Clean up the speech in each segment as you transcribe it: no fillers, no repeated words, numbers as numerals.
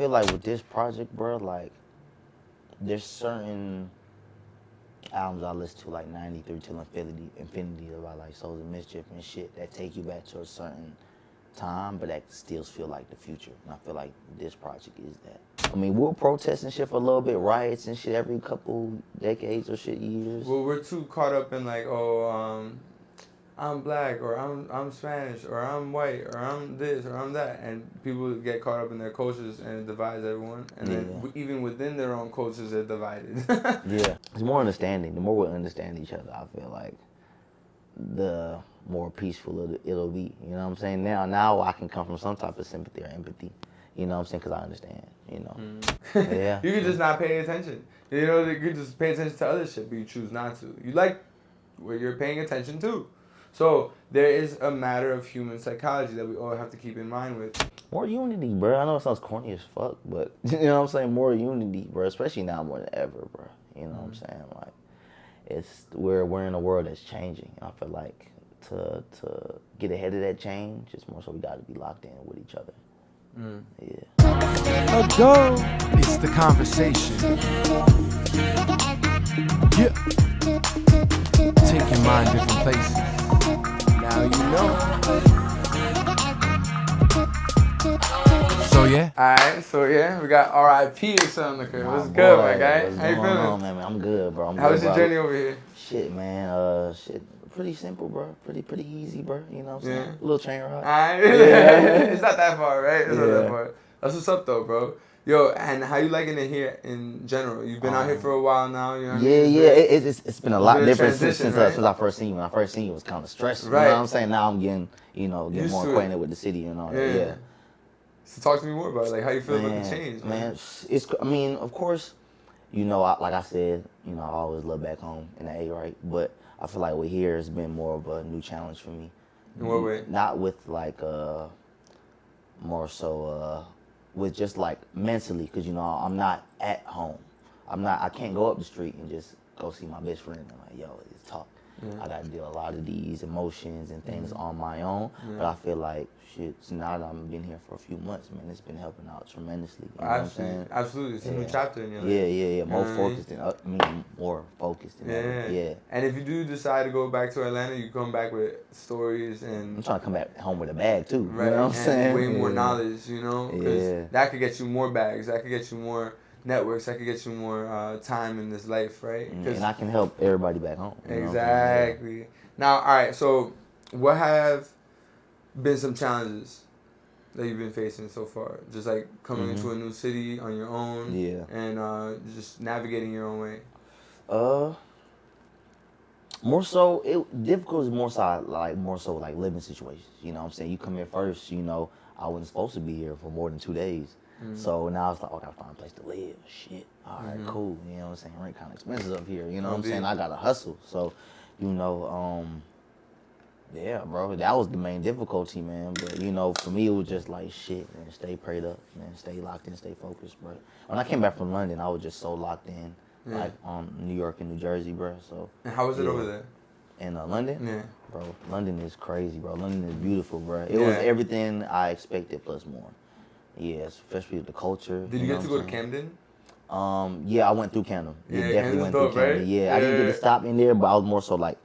feel like with this project, bro, like there's certain albums I listen to, like 93 till Infinity, about like Souls of Mischief and shit that take you back to a certain time, but that still feel like the future. And I feel like this project is that. I mean, we'll protest and shit for a little bit, riots and shit every couple decades or shit years. Well, we're too caught up in like, I'm black, or I'm Spanish, or I'm white, or I'm this, or I'm that, and people get caught up in their cultures, and it divides everyone. And then even within their own cultures, they're divided. Yeah, it's more understanding. The more we understand each other, I feel like the more peaceful it'll be. You know what I'm saying? Now I can come from some type of sympathy or empathy. You know what I'm saying? Because I understand. You know. Yeah. You can just not pay attention. You know, you can just pay attention to other shit, but you choose not to. You like where you're paying attention to. So there is a matter of human psychology that we all have to keep in mind with. More unity, bro. I know it sounds corny as fuck, but you know what I'm saying? More unity, bro. Especially now more than ever, bro. You know what I'm saying? Like, we're in a world that's changing. And I feel like to get ahead of that change, it's more so we got to be locked in with each other. Yeah. Ago, it's the conversation. Yeah. Take your mind different places. Now you know. So yeah, we got RIPXL on the crib. What's good, my guy? How you feeling? On, man? I'm good, bro. How was your journey over here? Shit, man. Pretty simple, bro. Pretty easy, bro. You know what I'm saying? A little chain ride. It's not that far, right? It's not that far. That's what's up, though, bro. Yo, and how you liking it here in general? You've been out here for a while now, you know what I mean? It's been a lot different since right? I first seen you. When I first seen you, it was kind of stressful. Right. You know what I'm saying? Now I'm getting more acquainted with the city and all that. Yeah. So talk to me more about it. Like, how you feel about the change, man? Of course, like I said, I always love back home in the A, right? But I feel like with here, it's been more of a new challenge for me. In what way? Not with like, more so, with just like mentally, because I'm not at home. I can't go up the street and just go see my best friend and like, yo, let's talk. I got to deal a lot of these emotions and things on my own. But I feel like shit. So now that I've been here for a few months, man, it's been helping out tremendously. You know what I'm saying? Absolutely, it's a new chapter in your life. Yeah. More focused than ever. Yeah. And if you do decide to go back to Atlanta, you come back with stories and. I'm trying to come back home with a bag too. Right. You know what I'm saying? Way more knowledge, because that could get you more bags. That could get you more networks. That could get you more time in this life, right? And I can help everybody back home. Exactly. Now, all right. So, what have been some challenges that you've been facing so far? Just like coming into a new city on your own. Yeah. And just navigating your own way. More so, difficult is more so like living situations. You know what I'm saying? You come in first, I wasn't supposed to be here for more than 2 days. So now it's like, I gotta find a place to live. Shit. All right, cool. You know what I'm saying? Rent kind of expensive up here. You know what I'm saying? I gotta hustle. So, yeah, bro, that was the main difficulty, man. But, for me, it was just like, shit, man, stay prayed up, man, stay locked in, stay focused, bro. When I came back from London, I was just so locked in, like, on New York and New Jersey, bro. So. And how was it over there? In London? Yeah. Bro, London is crazy, bro. London is beautiful, bro. It was everything I expected plus more. Yeah, especially the culture. Did you get to go to Camden? Yeah, I went through Camden. Definitely went through Camden. Right? Yeah, I didn't get to stop in there, but I was more so like,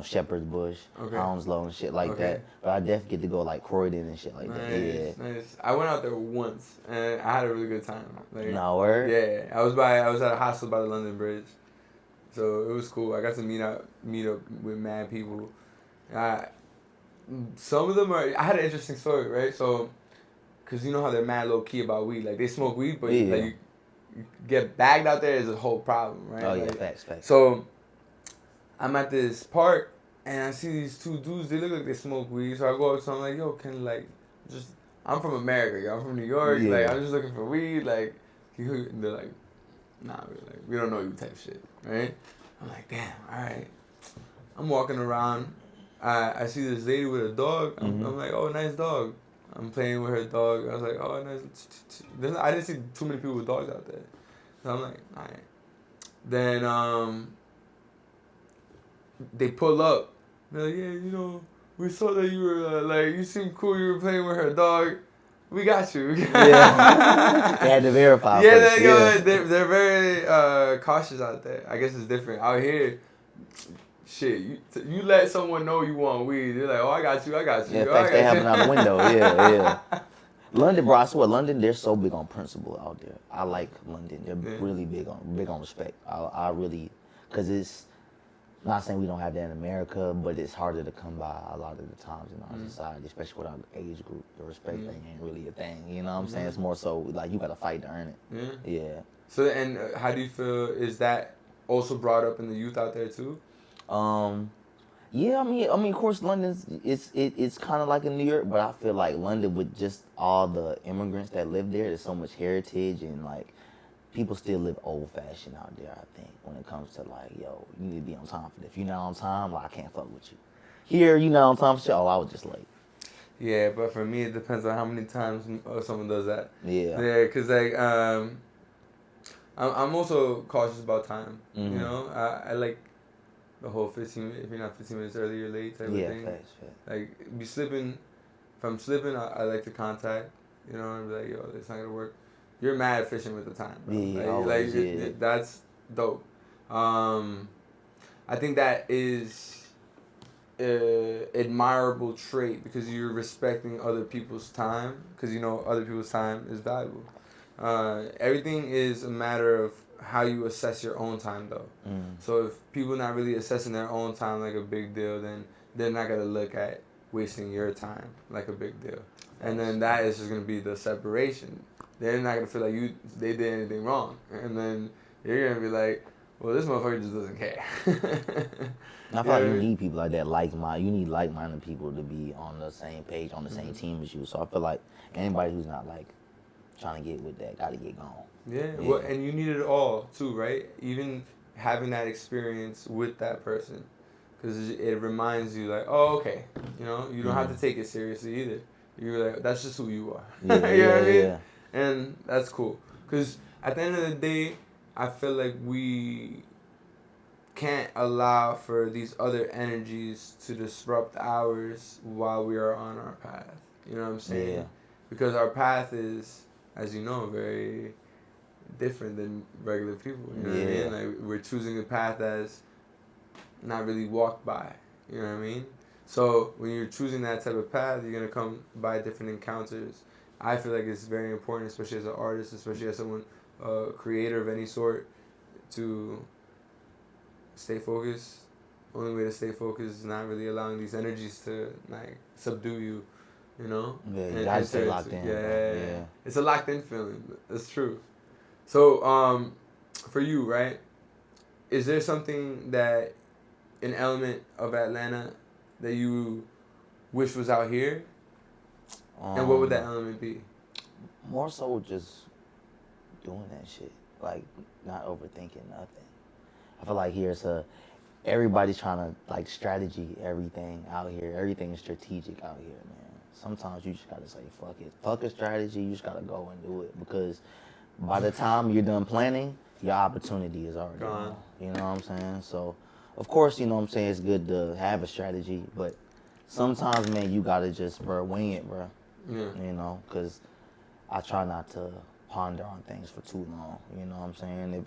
Shepherd's Bush, okay. Hounslow and shit like that. But I definitely get to go like Croydon and shit like that. Yeah. Nice. I went out there once and I had a really good time. Like, no word? Yeah. I was at a hostel by the London Bridge. So it was cool. I got to meet up with mad people. Some of them I had an interesting story, right? So, because you know how they're mad low key about weed. Like they smoke weed, but like you get bagged out there is a whole problem, right? Oh, yeah, like, facts. So, I'm at this park and I see these two dudes. They look like they smoke weed. So I go up to them like, yo, I'm from America. Yo. I'm from New York. Yeah. Like I'm just looking for weed. Like, and they're like, nah, we don't know you type shit, right? I'm like, damn, all right. I'm walking around. I see this lady with a dog. I'm like, oh, nice dog. I'm playing with her dog. I was like, oh, nice. I didn't see too many people with dogs out there. So I'm like, all right. Then they pull up. They're like, yeah, we saw that you were, you seem cool. You were playing with her dog. We got you. Yeah. They had to verify. Yeah, first. they're very cautious out there. I guess it's different out here. Shit, you let someone know you want weed, they're like, oh, I got you. Yeah, Oh, I facts, they got have you. it out the window. Yeah. London, bro, I swear, London, they're so big on principle out there. I like London. They're really big on respect. I really, because it's, not saying we don't have that in America, but it's harder to come by a lot of the times in our society, especially with our age group. The respect thing ain't really a thing, you know what I'm saying? It's more so, like, you got to fight to earn it. Yeah. So, and how do you feel, is that also brought up in the youth out there too? Yeah, I mean, of course, London's it's kind of like in New York, but I feel like London with just all the immigrants that live there, there's so much heritage and like people still live old fashioned out there. I think when it comes to like, yo, you need to be on time for this. If you're not on time, like I can't fuck with you. Here, you not on time for shit. Oh, I was just late. Yeah, but for me, it depends on how many times someone does that. Yeah. Yeah, cause like I'm also cautious about time. You know, I like the whole 15. If you're not 15 minutes early, you're late type of thing. Facts. Like be slipping. If I'm slipping, I like to contact. You know, and be like, yo, it's not gonna work. You're mad efficient with the time, bro. Yeah, that's dope. I think that is admirable trait because you're respecting other people's time because you know other people's time is valuable. Everything is a matter of how you assess your own time, though. So if people not really assessing their own time like a big deal, then they're not gonna look at wasting your time like a big deal. And then that is just gonna be the separation. They're not gonna feel like they did anything wrong, and then you're gonna be like, well, this motherfucker just doesn't care. I feel like you need people like that, you need like-minded people to be on the same page, on the same team as you. So I feel like anybody who's not like trying to get with that gotta get gone. Yeah, well, and you need it all too, right? Even having that experience with that person, because it reminds you like, oh, okay, you know, you don't have to take it seriously either. You're like, that's just who you are. You know what I mean? Yeah. And that's cool, because at the end of the day, I feel like we can't allow for these other energies to disrupt ours while we are on our path. You know what I'm saying? Yeah. Because our path is, as you know, very different than regular people. You know what I mean? Like we're choosing a path that's not really walked by. You know what I mean? So when you're choosing that type of path, you're gonna come by different encounters. I feel like it's very important, especially as an artist, especially as someone, creator of any sort, to stay focused. Only way to stay focused is not really allowing these energies to like subdue you, you know? Yeah, you gotta stay locked in. Yeah. It's a locked in feeling. That's true. So, for you, right? Is there something that, an element of Atlanta that you wish was out here? And what would that element be? More so just doing that shit. Like, not overthinking nothing. I feel like here's everybody's trying to, like, strategy everything out here. Everything is strategic out here, man. Sometimes you just gotta say, fuck it. Fuck a strategy, you just gotta go and do it. Because by the time you're done planning, your opportunity is already gone. You know what I'm saying? So, of course, you know what I'm saying, it's good to have a strategy, but sometimes, man, you gotta just, wing it, bro. Yeah. You know, because I try not to ponder on things for too long. You know what I'm saying?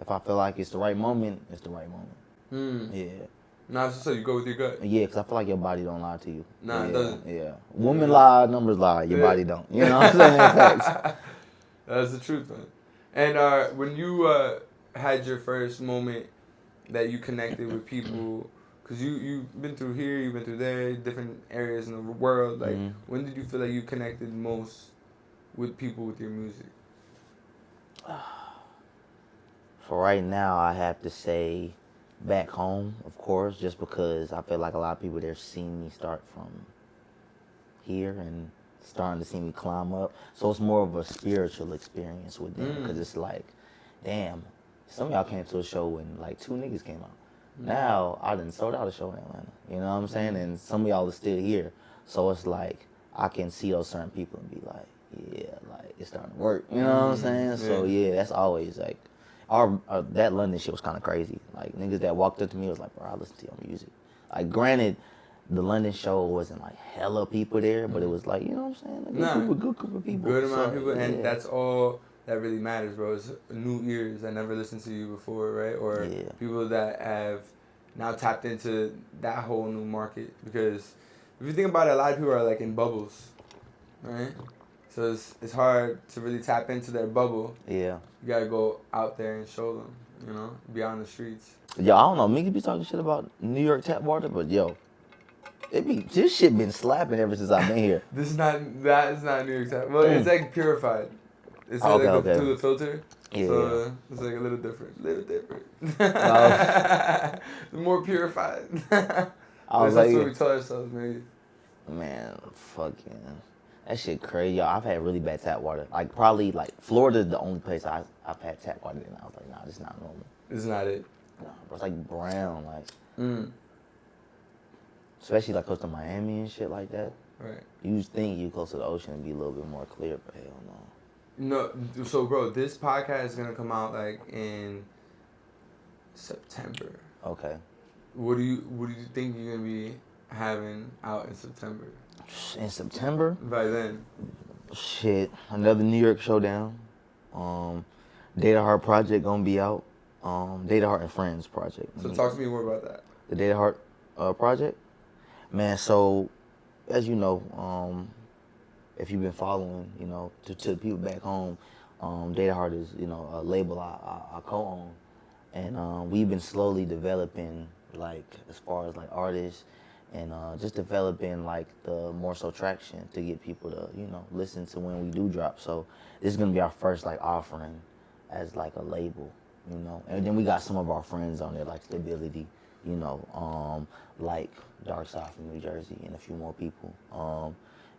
If I feel like it's the right moment, it's the right moment. Yeah. Nah, so you go with your gut. Yeah, because I feel like your body don't lie to you. Nah, it doesn't. Yeah. Women lie, numbers lie, your body don't. You know what I'm saying? Facts. That's the truth, man. And when you had your first moment that you connected with people, because you've been through here, you've been through there, different areas in the world, like, when did you feel like you connected most with people with your music? For right now, I have to say back home, of course, just because I feel like a lot of people there seen me start from here and starting to see me climb up. So it's more of a spiritual experience with them, because it's like, damn, some of y'all came to a show when like 2 niggas came out. Now I done sold out a show in Atlanta, you know what I'm saying? And some of y'all are still here. So it's like I can see those certain people and be like, yeah, like it's starting to work, you know what I'm saying? So yeah, that's always like, that London shit was kind of crazy. Like niggas that walked up to me was like, bro, I listen to your music. Like granted, the London show wasn't like hella people there, but it was like, you know what I'm saying? Like, good group of people. Good amount of So, people, and yeah. that's all that really matters, bro. It's new ears that never listened to you before, right? Or people that have now tapped into that whole new market. Because if you think about it, a lot of people are like in bubbles, right? So it's hard to really tap into their bubble. Yeah. You gotta go out there and show them, you know, be on the streets. Yo, I don't know, Mickey be talking shit about New York tap water, but yo, this shit been slapping ever since I've been here. That is not New York tap. Well, it's like purified. It's like through the filter. Yeah. So it's like a little different. More purified. That's what we tell ourselves, maybe. Man, fucking, that shit crazy. Yo, I've had really bad tap water. Like, probably, like, Florida's the only place I've had tap water in. I was like, nah, this is not normal. This is not it. Nah, bro, it's like brown, like. Especially, like, close to Miami and shit like that. Right. You think you close to the ocean and be a little bit more clear, but hell no. No, so, bro, this podcast is going to come out, like, in September. Okay. What do you think you're going to be having out in September? In September? By then. Shit, another New York showdown. Data Heart project gonna be out. Data Heart and Friends project. So talk to me more about that. The Data Heart project? Man, so as you know, if you've been following, you know, to the people back home, Data Heart is, you know, a label I co-own. And we've been slowly developing, like, as far as, like, artists and just developing, like, the more so traction to get people to, you know, listen to when we do drop. So this is going to be our first, like, offering as, like, a label, you know. And then we got some of our friends on there, like Stability, you know, like Dark Side from New Jersey and a few more people.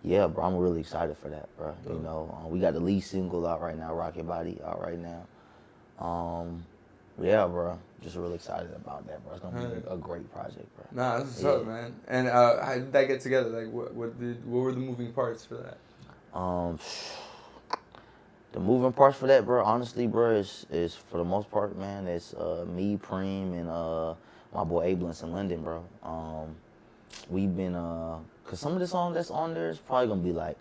Yeah, bro, I'm really excited for that, bro. You know, we got the lead single out right now, Rocket Body out right now. Yeah, bro, just really excited about that, bro. It's gonna be a great project, bro. Nah, that's what's up, man. And how did that get together? Like, what were the moving parts for that? The moving parts for that, bro, honestly, bro, is for the most part, man, it's me, Preem, and my boy Ablance in London, bro. We've been, cause some of the songs that's on there is probably gonna be like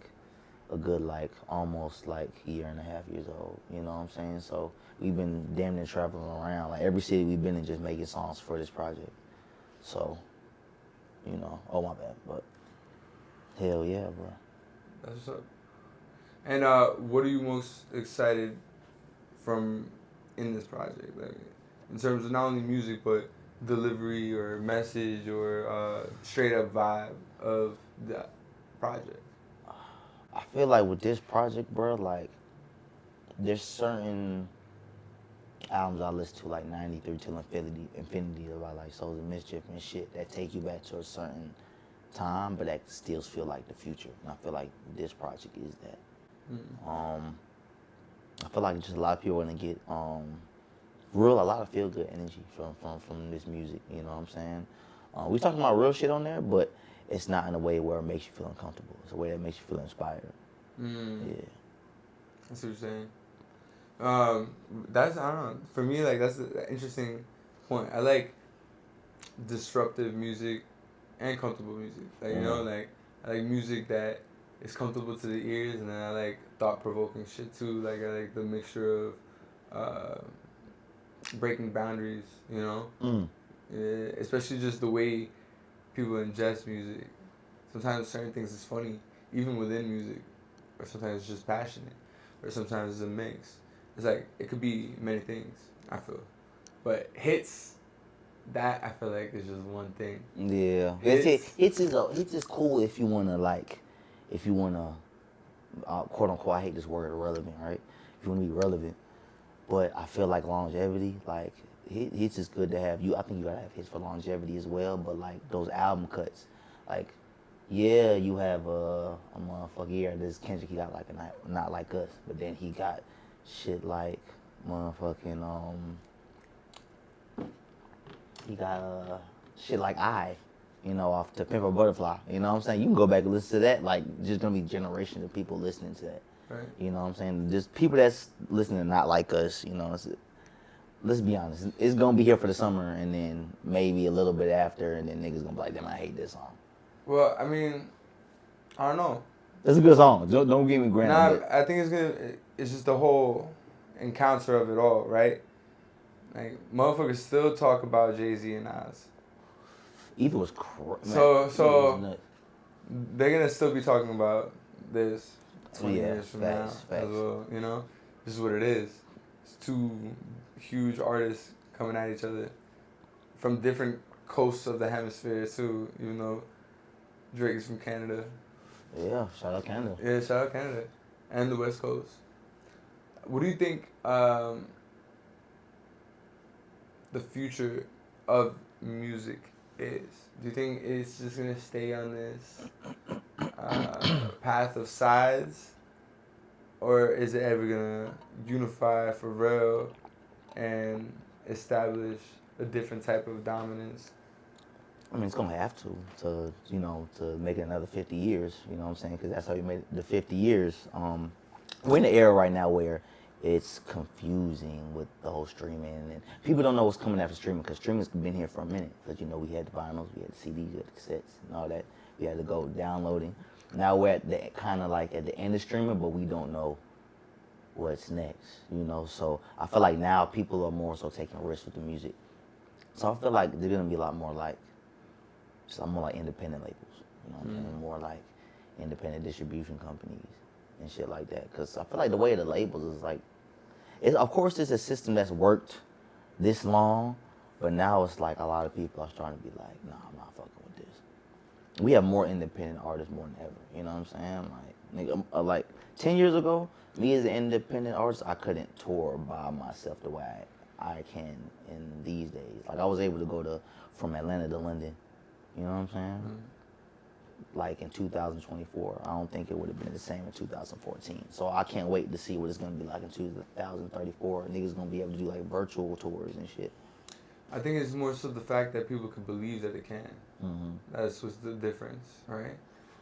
a good, like, almost like year and a half years old, you know what I'm saying? So we've been damn near traveling around, like every city we've been in, just making songs for this project. So, you know, oh my bad, but hell yeah, bro. That's what's up. And what are you most excited from in this project, like in terms of not only music but delivery or message or straight up vibe of the project? I feel like with this project, bro, like there's certain albums I listen to, like 93 Till Infinity, about like Souls of Mischief and shit, that take you back to a certain time, but that still feel like the future. And I feel like this project is that. I feel like just a lot of people want to get a lot of feel good energy from this music. You know what I'm saying? We talking about real shit on there, but it's not in a way where it makes you feel uncomfortable. It's a way that makes you feel inspired. Yeah. That's what you're saying. That's, I don't know. For me, like, that's an interesting point. I like disruptive music and comfortable music. Like, you know, like, I like music that is comfortable to the ears, and then I like thought-provoking shit too. Like, I like the mixture of breaking boundaries, you know? Yeah, especially just the way people ingest music. Sometimes certain things is funny, even within music, or sometimes it's just passionate, or sometimes it's a mix. It's like, it could be many things, I feel. But hits, that I feel like is just one thing. Yeah. Hits is cool if you want to, quote unquote, I hate this word, relevant, right? If you want to be relevant. But I feel like longevity, like, hits is good to have. I think you gotta have hits for longevity as well, but like those album cuts, like, yeah, you have a motherfucker here, this Kendrick, he got like a Not Like Us, but then he got shit like motherfucking, he got shit like you know, off To Pimp a Butterfly, you know what I'm saying? You can go back and listen to that, like, just gonna be generations of people listening to that. Right. You know what I'm saying? Just people that's listening to Not Like Us, you know, let's be honest, it's gonna be here for the summer and then maybe a little bit after, and then niggas gonna be like, damn, I hate this song. Well, I mean, I don't know. It's a good song. Don't give me granted. Nah, But I think it's gonna. It's just the whole encounter of it all, right? Like motherfuckers still talk about Jay-Z and Nas. either was crazy. So they're gonna still be talking about this 20 years from facts. now as well. You know, this is what it is. It's two huge artists coming at each other from different coasts of the hemisphere too. Even though Drake is from Canada. Yeah, shout out Canada. Yeah, shout out Canada and the West Coast. What do you think the future of music is? Do you think it's just gonna stay on this path of sides, or is it ever gonna unify for real and establish a different type of dominance? I mean, it's gonna have to make it another 50 years. You know what I'm saying? Because that's how you made the 50 years. We're in an era right now where it's confusing with the whole streaming, and people don't know what's coming after streaming, because streaming's been here for a minute. Because we had the vinyls, we had the CDs, we had the cassettes, and all that. We had to go downloading. Now we're at the kind of like at the end of streaming, but we don't know what's next. So I feel like now people are more so taking risks with the music. So I feel like they're gonna be a lot more like independent labels. You know what I'm saying? More like independent distribution companies and shit like that. Because I feel like the way of the labels is like, of course it's a system that's worked this long, but now it's like a lot of people are starting to be like, nah, I'm not fucking with this. We have more independent artists more than ever. You know what I'm saying? Like 10 years ago, me as an independent artist, I couldn't tour by myself the way I can in these days. Like I was able to go from Atlanta to London. You know what I'm saying? Like in 2024. I don't think it would have been the same in 2014. So I can't wait to see what it's going to be like in 2034. Niggas going to be able to do like virtual tours and shit. I think it's more so the fact that people can believe that it can. Mm-hmm. That's what's the difference, right?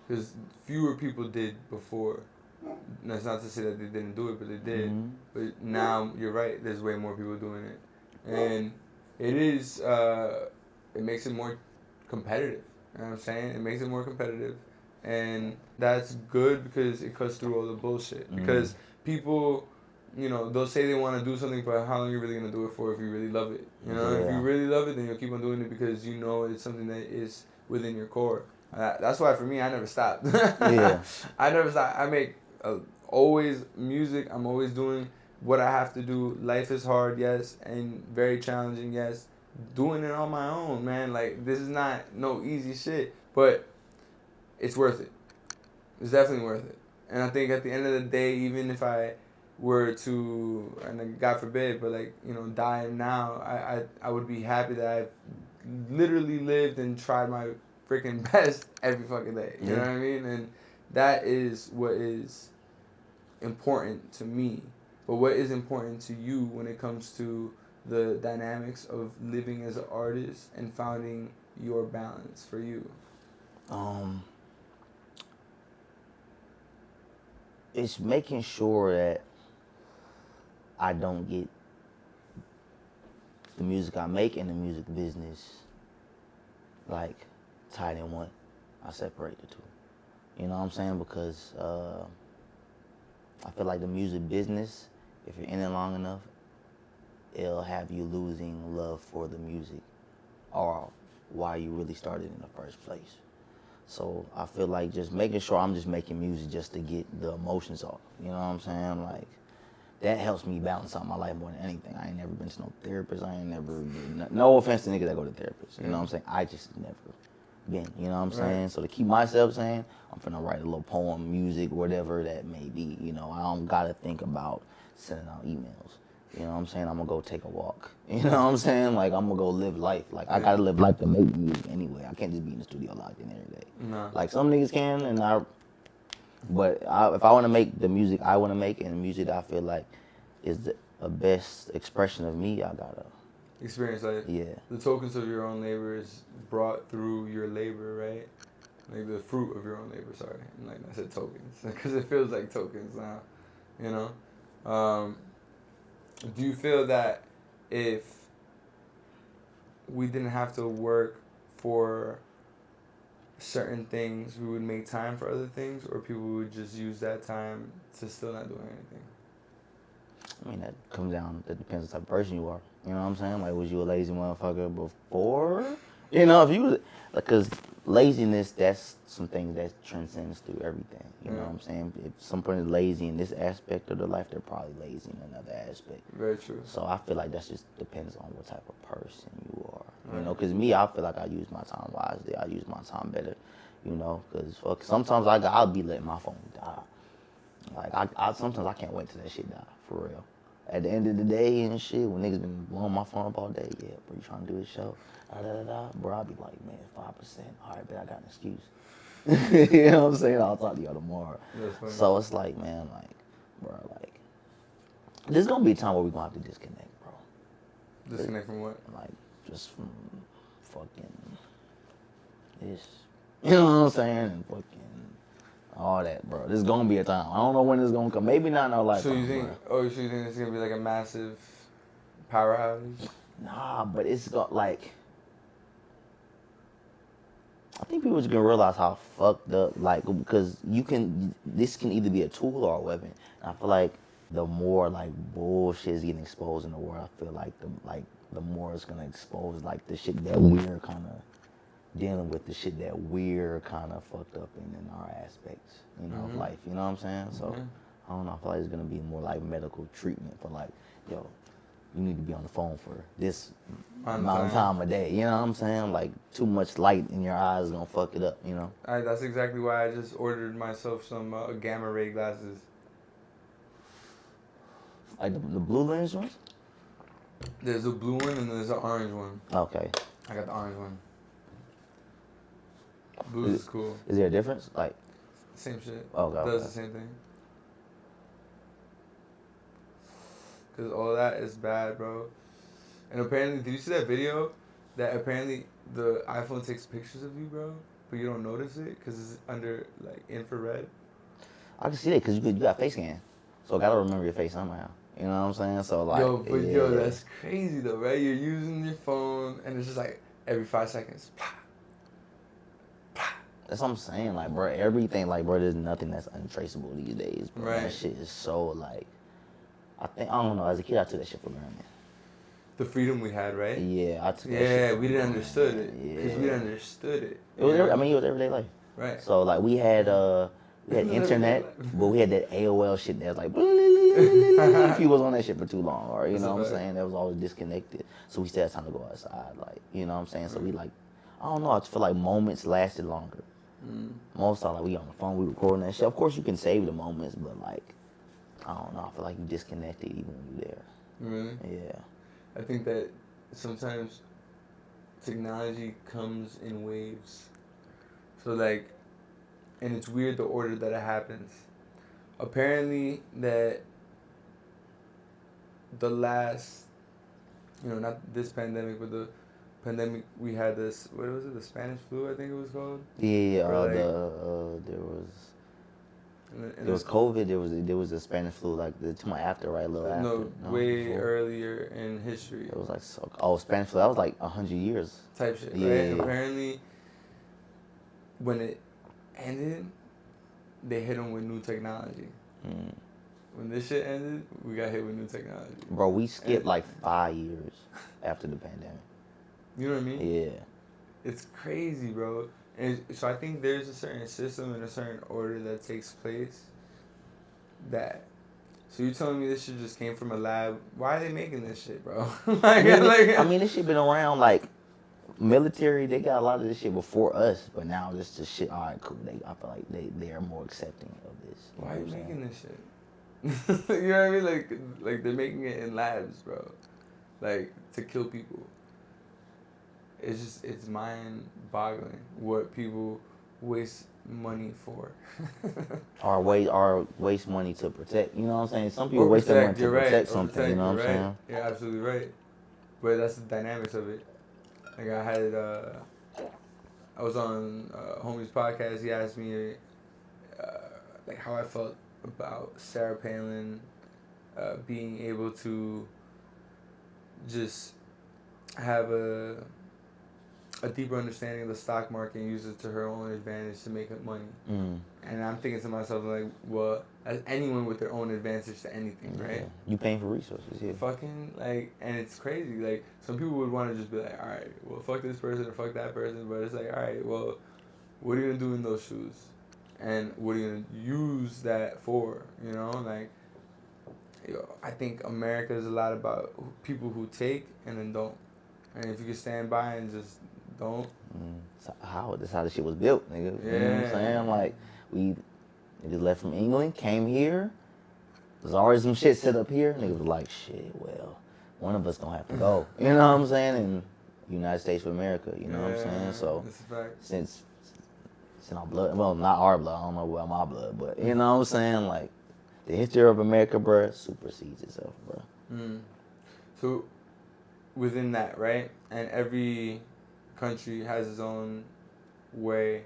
Because fewer people did before. And that's not to say that they didn't do it, but they did. Mm-hmm. But now, you're right, there's way more people doing it. And it is, it makes it more competitive. You know what I'm saying? It makes it more competitive. And that's good because it cuts through all the bullshit. Because people, they'll say they want to do something, but how long are you really going to do it for if you really love it? If you really love it, then you'll keep on doing it because you know it's something that is within your core. That's why for me, I never stopped. Yeah. I never stopped. I make always music. I'm always doing what I have to do. Life is hard, yes, and very challenging, yes. Doing it on my own, man. Like, this is not no easy shit, but it's worth it. It's definitely worth it. And I think at the end of the day, even if I were to, and God forbid, but die now, I would be happy that I've literally lived and tried my freaking best every fucking day. You know what I mean? And that is what is important to me. But what is important to you when it comes to the dynamics of living as an artist and finding your balance for you? It's making sure that I don't get the music I make and the music business like tied in one. I separate the two. You know what I'm saying? Because I feel like the music business, if you're in it long enough, it'll have you losing love for the music or why you really started in the first place. So I feel like just making sure I'm just making music just to get the emotions off. You know what I'm saying? Like, that helps me balance out my life more than anything. I ain't never been to no therapist. I ain't never been, no offense to niggas that go to therapists. You know what I'm saying? I just never been. You know what I'm saying? So to keep myself sane, I'm finna write a little poem, music, whatever that may be. I don't gotta think about sending out emails. You know what I'm saying? I'm gonna go take a walk. You know what I'm saying? Like, I'm gonna go live life. Like, I gotta live life to make music anyway. I can't just be in the studio locked in every day. No. Like, some niggas can, but if I wanna make the music I wanna make and the music that I feel like is the best expression of me, I gotta experience life. Yeah. The tokens of your own labor is brought through your labor, right? Like the fruit of your own labor, sorry. And like I said tokens, because it feels like tokens now, Do you feel that if we didn't have to work for certain things, we would make time for other things, or people would just use that time to still not doing anything? I mean, that comes down, that depends on the type of person you are. You know what I'm saying? Like, was you a lazy motherfucker before? You know, if you was, like, because laziness, that's some things that transcends through everything. You know what I'm saying? If someone is lazy in this aspect of their life, they're probably lazy in another aspect. Very true. So I feel like that just depends on what type of person you are. You know, because me, I feel like I use my time wisely. I use my time better. You know, because sometimes I'll be letting my phone die. Like, I sometimes I can't wait till that shit die, for real. At the end of the day and shit, when niggas been blowing my phone up all day, yeah, bro, you trying to do this show? Bro, I'll be like, man, 5%. All right, but I got an excuse. You know what I'm saying? I'll talk to y'all tomorrow. So it's like, man, like, bro, like, there's gonna be a time where we're gonna have to disconnect, bro. Disconnect from what? Like, just from fucking this. You know what I'm saying? And fucking all that, bro. There's gonna be a time. I don't know when it's gonna come. Maybe not in our lifetime. So you think? Bro. Oh, so you think it's gonna be like a massive power outage? Nah, but it's got like. I think people are gonna realize how fucked up, like, because this can either be a tool or a weapon. And I feel like the more like bullshit is getting exposed in the world, I feel like the more it's gonna expose like the shit that we're kind of dealing with, the shit that we're kind of fucked up in our aspects, you know, of life. You know what I'm saying? So I don't know. I feel like it's gonna be more like medical treatment for like, yo, you need to be on the phone for this amount of time a day. You know what I'm saying? Like, too much light in your eyes is gonna fuck it up, you know? That's exactly why I just ordered myself some gamma ray glasses. Like the blue lens ones? There's a blue one and there's an orange one. Okay. I got the orange one. Blue is cool. Is there a difference? Like, same shit. Okay. Does the same thing. Because all that is bad, bro. And apparently, did you see that video? That apparently the iPhone takes pictures of you, bro, but you don't notice it because it's under like infrared. I can see that because you got face scan, so I gotta remember your face somehow. You know what I'm saying? So like, yo, that's crazy though, right? You're using your phone and it's just like every 5 seconds. That's what I'm saying, like, bro. Everything, like, bro. There's nothing that's untraceable these days, bro. Right. That shit is so like, I don't know. As a kid, I took that shit for granted. The freedom we had, right? Yeah, I took that shit. Yeah, for we didn't granted. understood it because we didn't understood it. It was, it was everyday life. Right. So like, we had internet, but we had that AOL shit that was like, if you was on that shit for too long, or you know what I'm saying, that was always disconnected. So we still had time to go outside, like, you know what I'm saying. So we like, I don't know. I just feel like moments lasted longer. Most of the time, like, we on the phone, we recording that shit. Of course, you can save the moments, but like, I don't know. I feel like you disconnected even when you're there. Really? Yeah. I think that sometimes technology comes in waves. So like, and it's weird the order that it happens. Apparently that the last, not this pandemic, but the pandemic we had this, what was it, the Spanish flu, I think it was called? Yeah, Or like, there was COVID. There was the Spanish flu, like the after, right? A little after. No, way before. Earlier in history. It was like Spanish flu. That was like 100 years. Type shit, yeah. Right? And apparently, when it ended, they hit them with new technology. When this shit ended, we got hit with new technology. Bro, we skipped like 5 years after the pandemic. You know what I mean? Yeah. It's crazy, bro. And so I think there's a certain system and a certain order that takes place so you're telling me this shit just came from a lab? Why are they making this shit, bro? I mean, this shit been around, like, military, they got a lot of this shit before us, but now this just shit, all right, cool. I feel like they are more accepting of this. Why are you making this shit? You know what I mean? Like they're making it in labs, bro. Like, to kill people. It's mind-boggling what people waste money for. or waste money to protect. You know what I'm saying? Some people waste their money to protect something. You know what I'm saying? You're absolutely right. But that's the dynamics of it. Like, I was on homie's podcast. He asked me like how I felt about Sarah Palin being able to just have a a deeper understanding of the stock market and use it to her own advantage to make money. Mm. And I'm thinking to myself, like, well, as anyone with their own advantage to anything, right? Yeah. You paying for resources, yeah. Fucking, like, and it's crazy. Like, some people would want to just be like, all right, well, fuck this person or fuck that person. But it's like, all right, well, what are you going to do in those shoes? And what are you going to use that for, you know? Like, I think America is a lot about people who take and then don't. And if you can stand by and just don't. That's how the shit was built, nigga. Yeah. You know what I'm saying? Like, we just left from England, came here. There's already some shit set up here. Niggas was like, shit, well, one of us gonna have to go. You know what I'm saying? And United States of America, you know what I'm saying? So, that's a fact. since our blood, well, not our blood, I don't know about my blood, but you know what I'm saying? Like, the history of America, bruh, supersedes itself, bruh. Mm. So, within that, right? And every country has its own way.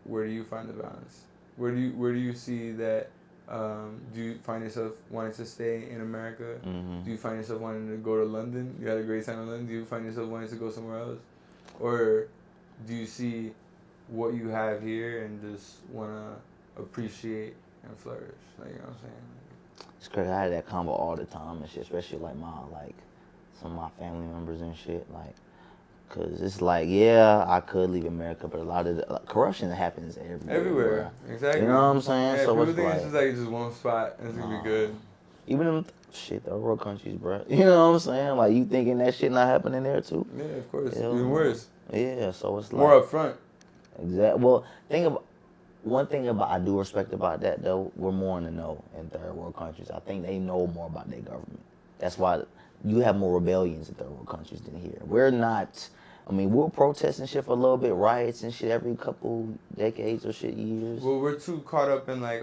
Where do you find the balance? Where do you see that? Do you find yourself wanting to stay in America? Mm-hmm. Do you find yourself wanting to go to London? You had a great time in London. Do you find yourself wanting to go somewhere else, or do you see what you have here and just wanna appreciate and flourish? Like, you know what I'm saying? It's crazy. I had that combo all the time and shit, especially like some of my family members and shit, like, cause it's like, yeah, I could leave America, but a lot of the corruption happens everywhere. Exactly. You know what I'm saying? Yeah, So people it's think like, it's just like just one spot and it's gonna be good. Even them third world countries, bro. You know what I'm saying? Like, you thinking that shit not happening there too? Yeah, of course. Hell Even no. worse. Yeah, so it's like More upfront. Exactly. Well, one thing I do respect about that though, we're more in the know in third world countries. I think they know more about their government. That's why you have more rebellions in third world countries than here. We're not. I mean, we'll protest and shit for a little bit, riots and shit every couple decades or shit years. Well, we're too caught up in like,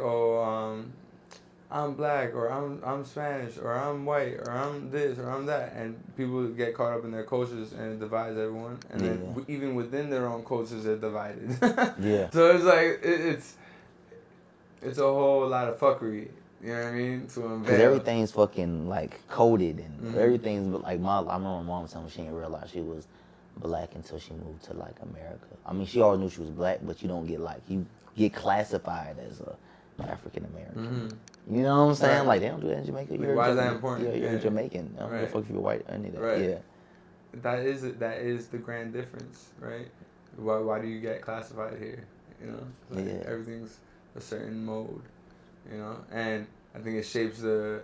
I'm black, or I'm Spanish, or I'm white, or I'm this, or I'm that, and people get caught up in their cultures and it divides everyone. And then even within their own cultures, they're divided. Yeah. So it's like it's a whole lot of fuckery. You know what I mean? To unveil. Because everything's fucking like coded and everything's like I remember my mom telling me she didn't realize she was black until she moved to like America. I mean, she always knew she was black, but you don't get you get classified as a African American. Mm-hmm. You know what I'm saying? Right. Like, they don't do that in Jamaica. Why is that important? Yeah, you're Jamaican. I don't give a fuck if you're white or any of that. Right. Yeah. That is the grand difference, right? Why do you get classified here? You know, like everything's a certain mode, you know, and I think it shapes the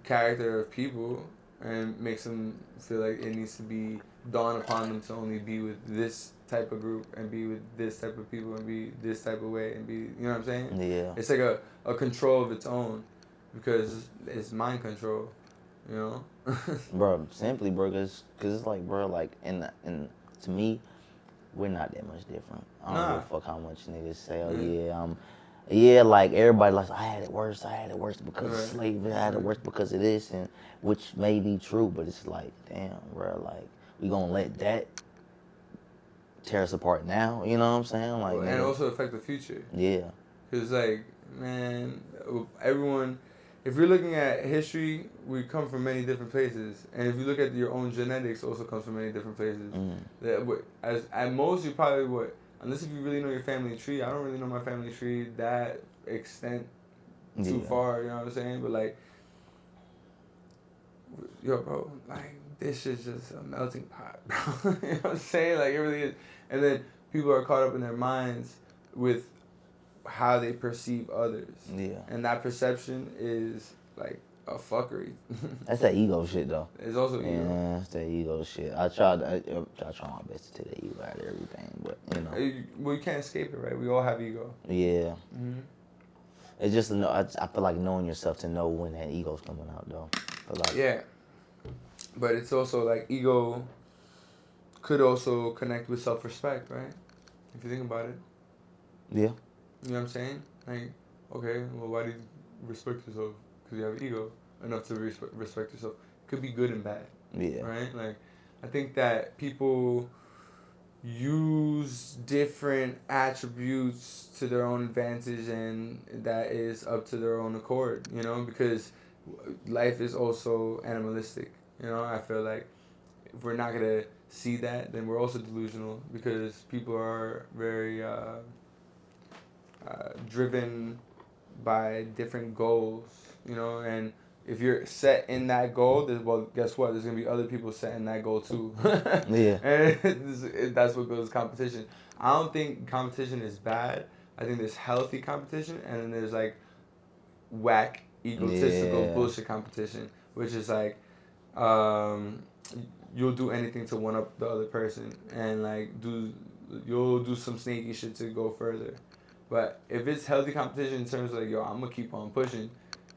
character of people and makes them feel like it needs to be dawn upon them to only be with this type of group and be with this type of people and be this type of way and be, you know what I'm saying? Yeah. It's like a control of its own because it's mind control, you know? Bro, simply, bro, because it's like, bro, like, and to me, we're not that much different. I don't give a fuck how much niggas say, yeah, like, everybody like, I had it worse because of slavery, I had it worse because of this, and which may be true, but it's like, damn, bro, like, we gonna let that tear us apart now, you know what I'm saying? Like, and also affect the future. Yeah. Because, like, man, everyone, if you're looking at history, we come from many different places. And if you look at your own genetics, also comes from many different places. At most, you probably unless if you really know your family tree. I don't really know my family tree that extent too far, you know what I'm saying? But, like, yo, bro, like, this shit's just a melting pot, bro. You know what I'm saying? Like, it really is. And then people are caught up in their minds with how they perceive others. Yeah. And that perception is, like, a fuckery. That's that ego shit, though. It's also ego. Yeah, that's that ego shit. I try my best to take the ego out of everything, but, you know. Well, you can't escape it, right? We all have ego. Yeah. Mm-hmm. It's just, I feel like knowing yourself to know when that ego's coming out, though. Yeah. But it's also, like, ego could also connect with self-respect, right? If you think about it. Yeah. You know what I'm saying? Like, okay, well, why do you respect yourself? Because you have ego enough to respect yourself. It could be good and bad. Yeah. Right? Like, I think that people use different attributes to their own advantage, and that is up to their own accord, you know? Because life is also animalistic, you know? I feel like if we're not going to see that, then we're also delusional because people are very driven by different goals, you know, and if you're set in that goal, then, well, guess what? There's going to be other people set in that goal too. Yeah. And that's what goes competition. I don't think competition is bad. I think there's healthy competition, and then there's like whack, egotistical bullshit competition, which is like you'll do anything to one up the other person, and like you'll do some sneaky shit to go further. But if it's healthy competition in terms of like, yo, I'm gonna keep on pushing,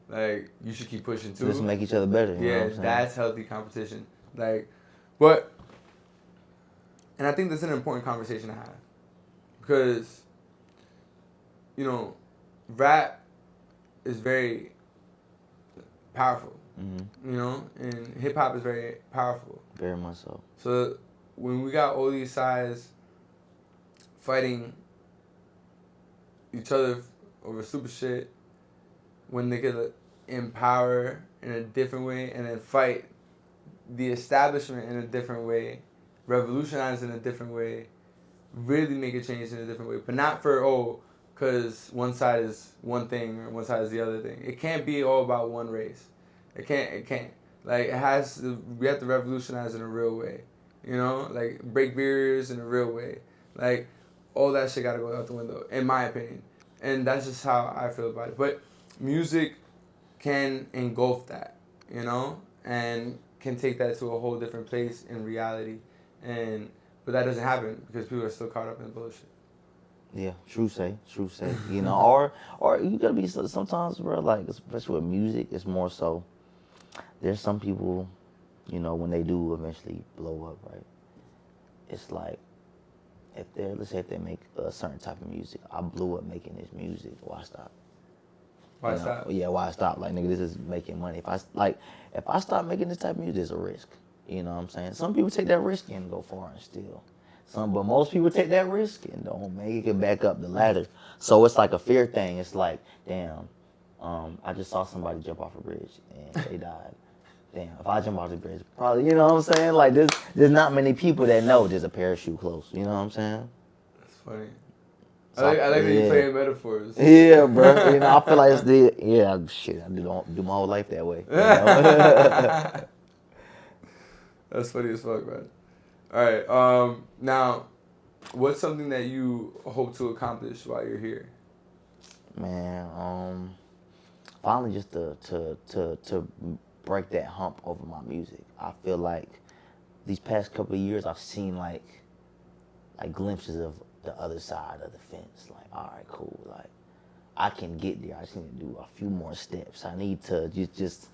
like you should keep pushing too. Just make each other better. You know what I'm saying? That's healthy competition. Like, but, and I think that's an important conversation to have, because, you know, rap is very powerful. Mm-hmm. You know, and hip hop is very powerful. Very much so. So when we got all these sides fighting each other over stupid shit, when they could empower in a different way and then fight the establishment in a different way, revolutionize in a different way, really make a change in a different way, but not for because one side is one thing or one side is the other thing. It can't be all about one race. It can't. Like, we have to revolutionize in a real way. You know? Like, break barriers in a real way. Like, all that shit gotta go out the window, in my opinion. And that's just how I feel about it. But music can engulf that, you know? And can take that to a whole different place in reality. But that doesn't happen because people are still caught up in bullshit. Yeah, true say. You know, or you gotta be sometimes, bro. Like, especially with music, it's more so. There's some people, you know, when they do eventually blow up, right? It's like, let's say if they make a certain type of music, I blew up making this music. Why stop? Why stop? Yeah, why stop? Like, nigga, this is making money. If I stop making this type of music, it's a risk. You know what I'm saying? Some people take that risk and go far and still. But most people take that risk and don't make it back up the ladder. So it's like a fear thing. It's like, damn, I just saw somebody jump off a bridge and they died. Damn, if I jump off the bridge, probably, you know what I'm saying? Like, there's not many people that know there's a parachute close. You know what I'm saying? That's funny. So I like that you play metaphors. Yeah, bro. You know, I feel like I do my whole life that way. You know? That's funny as fuck, man. All right. Now, what's something that you hope to accomplish while you're here? Man, finally just to break that hump over my music. I feel like these past couple of years I've seen like glimpses of the other side of the fence. Like, all right, cool. Like, I can get there. I just need to do a few more steps. I need to just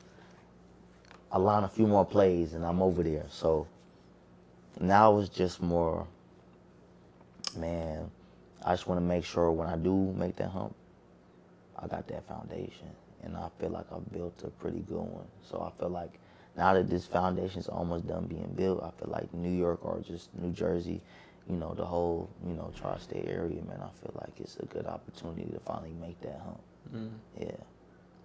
align a few more plays and I'm over there. So now it's just more, man, I just want to make sure when I do make that hump, I got that foundation. And I feel like I've built a pretty good one. So I feel like now that this foundation's almost done being built, I feel like New York or just New Jersey, you know, the whole, you know, tri-state area, man, I feel like it's a good opportunity to finally make that hump. Yeah.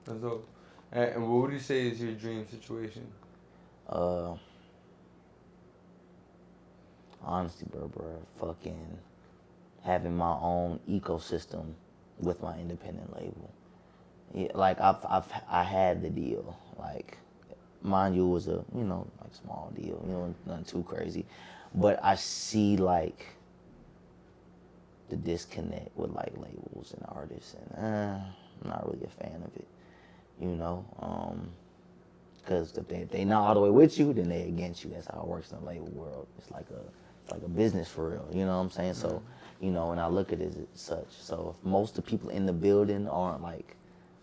That's dope. And what would you say is your dream situation? Honestly, bro, fucking having my own ecosystem with my independent label. Yeah, like I had the deal. Like, mind you, it was a, you know, like small deal, you know, nothing too crazy. But I see like the disconnect with like labels and artists, and I'm not really a fan of it, you know. Because if they not all the way with you, then they against you. That's how it works in the label world. It's like a business for real. You know what I'm saying? So, you know, and I look at it as such. So if most of the people in the building aren't like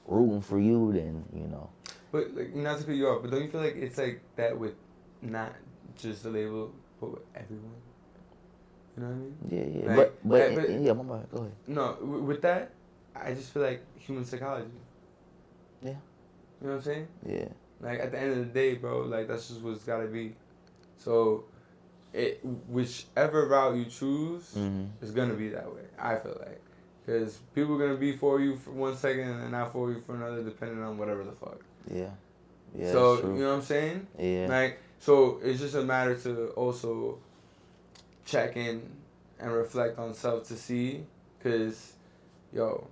rooting for you, then, you know. But like, not to cut you off, but don't you feel like it's like that with not just the label, but with everyone? You know what I mean? Yeah. Like, but yeah, my bad. Go ahead. No, with that, I just feel like human psychology. Yeah. You know what I'm saying? Yeah. Like, at the end of the day, bro, like, that's just what's gotta be. So, whichever route you choose, is gonna be that way, I feel like. Because people are gonna be for you for 1 second and not for you for another, depending on whatever the fuck. Yeah. So, you know what I'm saying? Yeah. Like, so it's just a matter to also check in and reflect on self to see, cause, yo,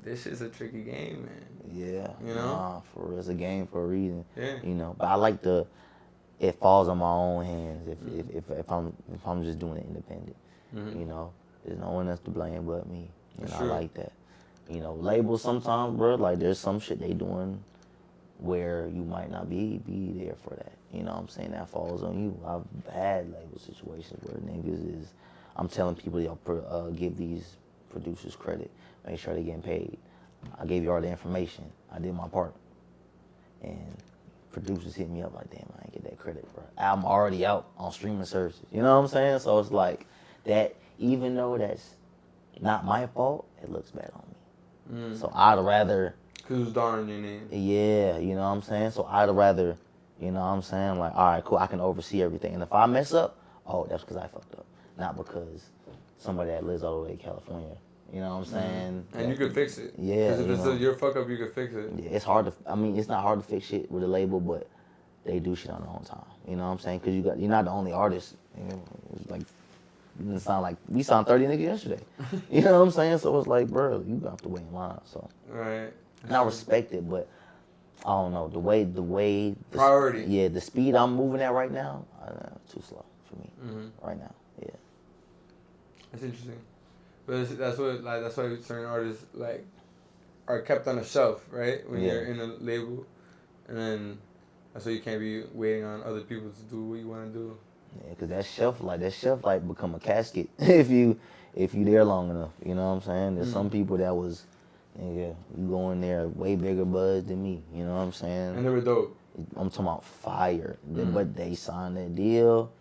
this is a tricky game, man. Yeah. You know? Nah, for real. It's a game for a reason. Yeah. You know. But I like it falls on my own hands if I'm just doing it independent. Mm-hmm. You know. There's no one else to blame but me. And Sure. I like that. You know, labels sometimes, bro, like there's some shit they doing where you might not be there for that. You know what I'm saying? That falls on you. I've had label situations where niggas is, I'm telling people, yo, give these producers credit. Make sure they getting paid. I gave you all the information. I did my part. And producers hit me up like, damn, I ain't get that credit, bro. Album already out on streaming services. You know what I'm saying? So it's like that, even though that's not my fault, it looks bad on me. So I'd rather... Cause it's darn your name. Yeah, you know what I'm saying? So I'd rather, you know what I'm saying? Like, all right, cool, I can oversee everything. And if I mess up, oh, that's because I fucked up. Not because somebody that lives all the way in California. You know what I'm saying? And you could fix it. Yeah. Because if it's your fuck up, you could fix it. Yeah, it's hard to, I mean, it's not hard to fix shit with a label, but they do shit on their own time. You know what I'm saying? Because you're not the only artist. You know, it's like, it sound like, we signed 30 niggas yesterday. You know what I'm saying? So it's like, bro, you have to wait in line. So. Right. And I respect it, but I don't know, the way priority. Yeah, the speed I'm moving at right now, too slow for me right now. Yeah. That's interesting, but that's why certain artists like are kept on a shelf, right? When you're in a label, and then that's why you can't be waiting on other people to do what you want to do. Yeah, cause that shelf life become a casket if you there long enough. You know what I'm saying? There's some people that was. Yeah, you go in there way bigger buzz than me. You know what I'm saying? And they were dope. I'm talking about fire. But they signed that deal,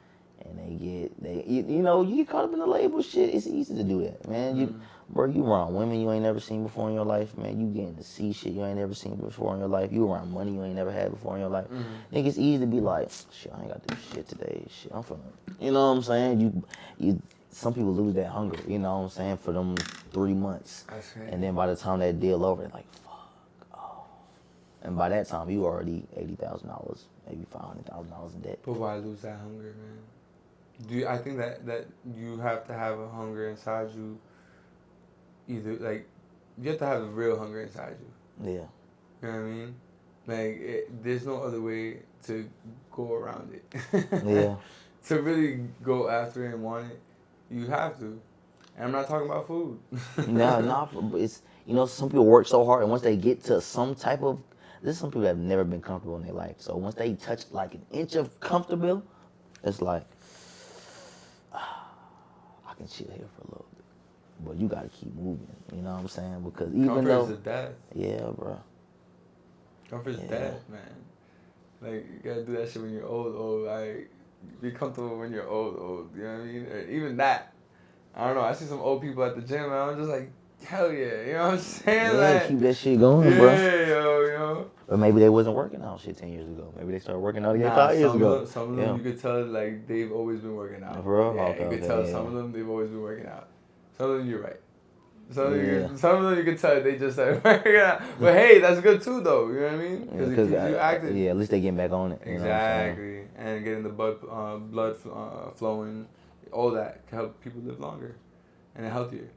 and you know, you get caught up in the label shit. It's easy to do that, man. You around women you ain't never seen before in your life, man. You getting to see shit you ain't never seen before in your life. You around money you ain't never had before in your life. Think it's easy to be like, shit, I ain't got to do shit today. Shit, I'm feeling. You know what I'm saying? You. Some people lose that hunger, you know what I'm saying, for them 3 months. That's right. And then by the time that deal over, they're like, fuck, oh. And by that time, you already $80,000, maybe $500,000 in debt. But why lose that hunger, man? I think that you have to have a hunger inside you. Either, like, you have to have a real hunger inside you. Yeah. You know what I mean? Like, there's no other way to go around it. Yeah. To really go after it and want it. You have to. And I'm not talking about food. It's, you know, some people work so hard, and once they get to some type of, there's some people that have never been comfortable in their life. So once they touch like an inch of comfortable, it's like, I can chill here for a little bit. But you gotta keep moving, you know what I'm saying? Because even Comfort though. is death. Yeah, bro. Comfort is death, man. Like, you gotta do that shit when you're old. Like, be comfortable when you're old. You know what I mean? Or even that. I don't know. I see some old people at the gym, and I'm just like, hell yeah. You know what I'm saying? Yeah, like, keep that shit going, bro. Yeah, yo. Or maybe they wasn't working out shit 10 years ago. Maybe they started working out again 5 years ago. Some of them you could tell, like, they've always been working out. Bro? Yeah, Okay, you could tell some of them, they've always been working out. Some of them, you're right. Some of them you can tell they just started working out. But hey, that's good too, though. You know what I mean? Because you active. Yeah, at least they getting back on it. Exactly. And getting the blood flowing, all that can help people live longer and healthier.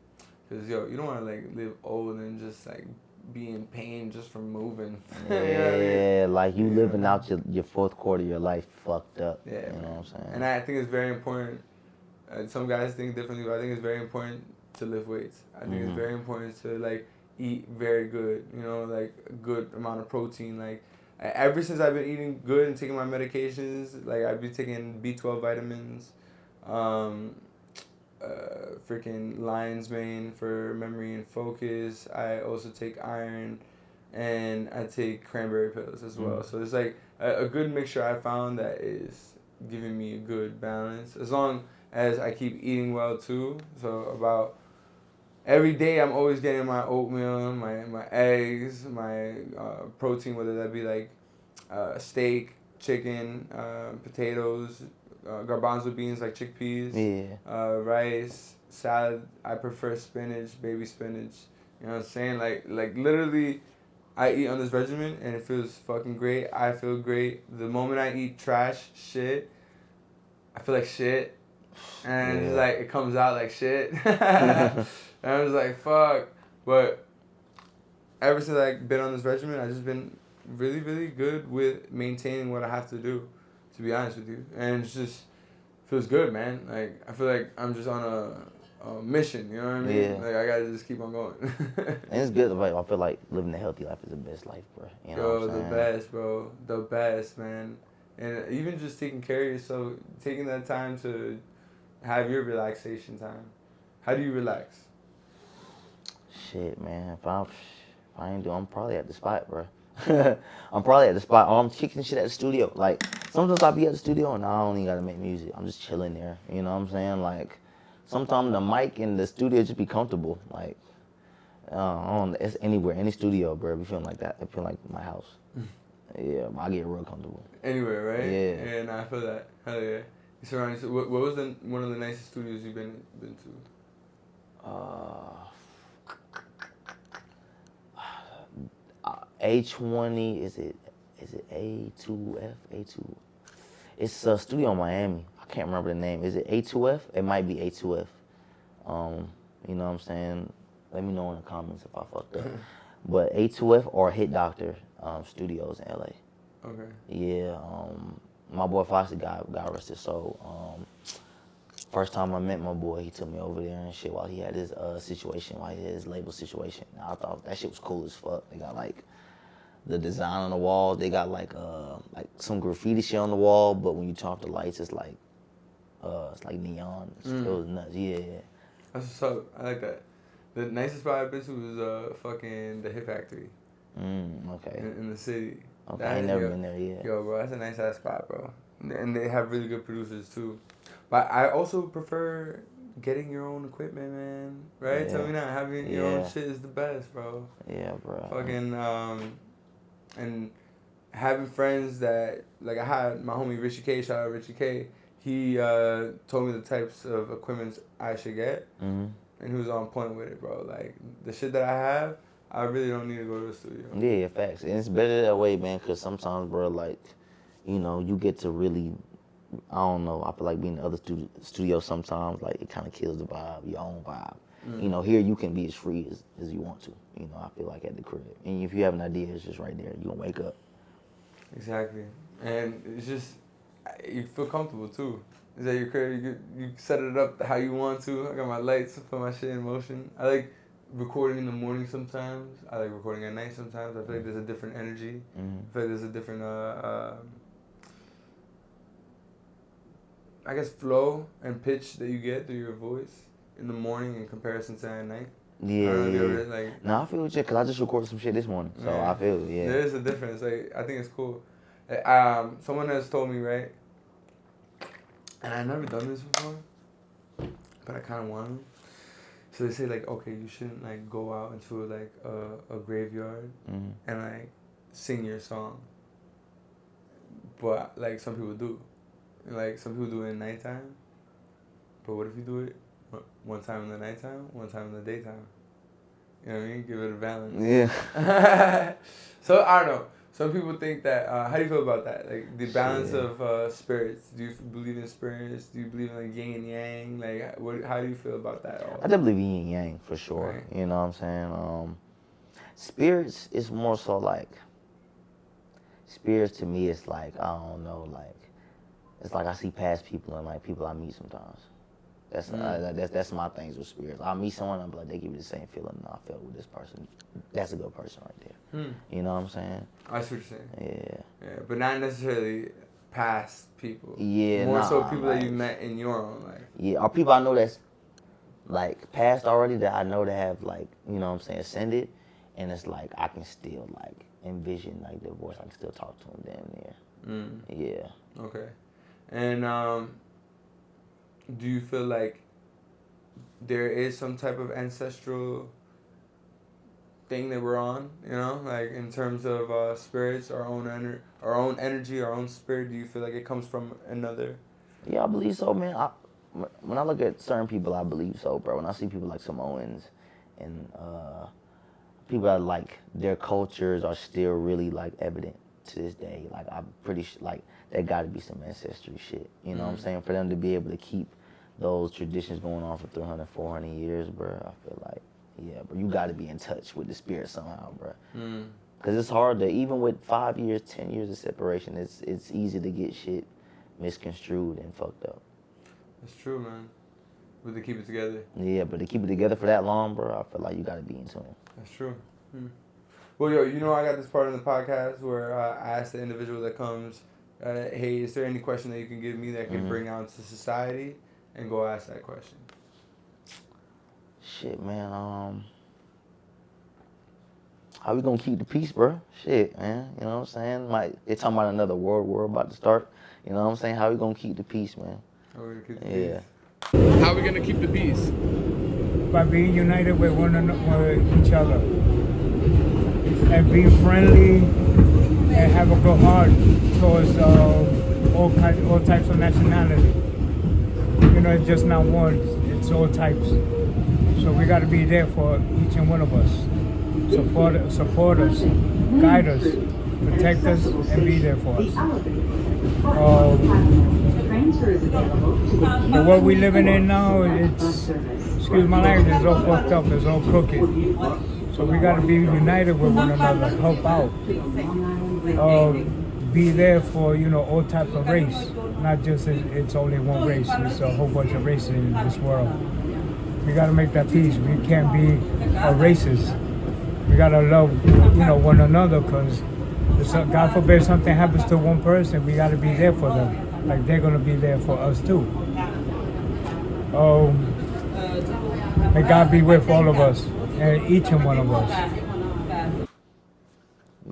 Because, yo, you don't want to, like, live old and just, like, be in pain just from moving. Yeah, you know what I mean? Like you living out your fourth quarter of your life fucked up. Yeah, you know what I'm saying? And I think it's very important. Some guys think differently, but I think it's very important to lift weights. I think it's very important to, like, eat very good, you know, like a good amount of protein. Like, ever since I've been eating good and taking my medications, like I've been taking B12 vitamins, freaking lion's mane for memory and focus. I also take iron, and I take cranberry pills as well. So it's like a good mixture I found that is giving me a good balance, as long as I keep eating well too. So about every day I'm always getting my oatmeal, my eggs, my protein, whether that be like steak, chicken, potatoes, garbanzo beans like chickpeas, rice, salad. I prefer spinach, baby spinach. You know what I'm saying? Like literally, I eat on this regimen and it feels fucking great. I feel great. The moment I eat trash shit, I feel like shit. and it's like it comes out like shit. And I was like, fuck. But ever since I've been on this regimen, I've just been really, really good with maintaining what I have to do, to be honest with you. And it's just feels good, man. Like, I feel like I'm just on a mission, you know what I mean? Yeah. Like, I gotta just keep on going. And it's good. Like, I feel like living a healthy life is the best life, bro. You know what I'm saying? The best, bro. The best, man. And even just taking care of yourself, taking that time to have your relaxation time. How do you relax? Shit, man. If I ain't doing, I'm probably at the spot, bro. I'm probably at the spot. Oh, I'm kicking shit at the studio. Like, sometimes I'll be at the studio and I don't even gotta make music. I'm just chilling there. You know what I'm saying? Like, sometimes the mic in the studio just be comfortable. Like, it's anywhere, any studio, bro. Be feeling like that. I feel like my house. Yeah, I get real comfortable. Anywhere, right? Yeah. And I feel that. Hell yeah. You surround yourself. What was one of the nicest studios you've been to? A20, is it A2F? A2. It's a studio in Miami. I can't remember the name. Is it A2F? It might be A2F. You know what I'm saying? Let me know in the comments if I fucked up. But A2F or Hit Doctor Studios in LA. Okay. Yeah, my boy Foxy got arrested. So first time I met my boy, he took me over there and shit while he had his situation, while he had his label situation. And I thought that shit was cool as fuck. They got like the design on the wall. They got like some graffiti shit on the wall, but when you turn off the lights, it's like neon. It was nuts. Yeah. That's what's up. I like that. The nicest spot I've been to was fucking the Hip Factory. Okay. In the city. Okay, I ain't never been there yet. Yo, bro, that's a nice ass spot, bro. And they have really good producers too. But I also prefer getting your own equipment, man. Right? Yeah. Tell me that having your own shit is the best, bro. Yeah, bro. Fucking and having friends that, like, I had my homie Richie K. Shout out Richie K. He told me the types of equipment I should get, and he was on point with it, bro. Like, the shit that I have, I really don't need to go to the studio. Yeah, facts. And it's better that way, man, because sometimes, bro, like, you know, you get to really, I don't know, I feel like being in other studios sometimes, like, it kind of kills the vibe, your own vibe. You know, here you can be as free as you want to. You know, I feel like at the crib. And if you have an idea, it's just right there. You're going to wake up. Exactly. And it's just, you feel comfortable, too. Is that your crib? You set it up how you want to. I got my lights, put my shit in motion. I like recording in the morning sometimes. I like recording at night sometimes. I feel like there's a different energy. I feel like there's a different, I guess, flow and pitch that you get through your voice in the morning in comparison to at night. Yeah. I I feel with you, because I just recorded some shit this morning. So I feel, yeah. There is a difference. Like, I think it's cool. Someone has told me, right, and I've never done this before, but I kind of want to. So they say, like, okay, you shouldn't, like, go out into, like, a graveyard and, like, sing your song. But, like, some people do. And, like, some people do it at nighttime. But what if you do it one time in the nighttime, one time in the daytime? You know what I mean? Give it a balance. Yeah. So, I don't know. Some people think that, how do you feel about that? Like, the balance of spirits. Do you believe in spirits? Do you believe in, like, yin and yang? Like, how do you feel about that all? I definitely believe yin and yang, for sure. Right. You know what I'm saying? Spirits is more so like, spirits to me is like, I don't know, like, it's like I see past people and, like, people I meet sometimes. That's my things with spirits. I'll meet someone and I'm like, they give me the same feeling I felt with this person. That's a good person right there. You know what I'm saying? I see what you're saying. Yeah. Yeah, but not necessarily past people. Yeah, More so nah, people like, that you met in your own life. Yeah, or people I know that's, like, passed already that I know that have, like, you know what I'm saying, ascended. And it's like, I can still, like, envision, like, their voice. I can still talk to them damn near. Yeah. Okay. And, do you feel like there is some type of ancestral thing that we're on, you know, like in terms of spirits, our own energy, our own spirit? Do you feel like it comes from another? Yeah, I believe so, man. When I look at certain people, I believe so, bro. When I see people like Samoans and people that, like, their cultures are still really, like, evident to this day. Like, I'm pretty sure, like, there got to be some ancestry shit. You know what I'm saying? For them to be able to keep those traditions going on for 300, 400 years, bro, I feel like, yeah, bro, you got to be in touch with the spirit somehow, bro. Because it's hard to, even with 5 years, 10 years of separation, it's easy to get shit misconstrued and fucked up. That's true, man. But to keep it together. Yeah, but to keep it together for that long, bro, I feel like you got to be in tune. That's true. Well, yo, you know I got this part of the podcast where I ask the individual that comes, hey, is there any question that you can give me that can bring out to society? And go ask that question. Shit, man, how we gonna keep the peace, bro? Shit, man, you know what I'm saying? They talking about another world war about to start. You know what I'm saying? How we gonna keep the peace, man? How we gonna keep the peace? How we gonna keep the peace? By being united with with each other. And being friendly and have a good heart towards all types of nationality. You know, it's just not one, it's all types. So we got to be there for each and one of us. Support us, guide us, protect us, and be there for us. The world we living in now, it's, excuse my language, it's all fucked up, it's all crooked. So we got to be united with one another, help out, be there for, you know, all types of race. Not just it's only one race, it's a whole bunch of races in this world. We got to make that peace. We can't be a racist. We got to love, you know, one another, because God forbid something happens to one person, we got to be there for them. Like they're going to be there for us too. May God be with all of us. And each and one of us.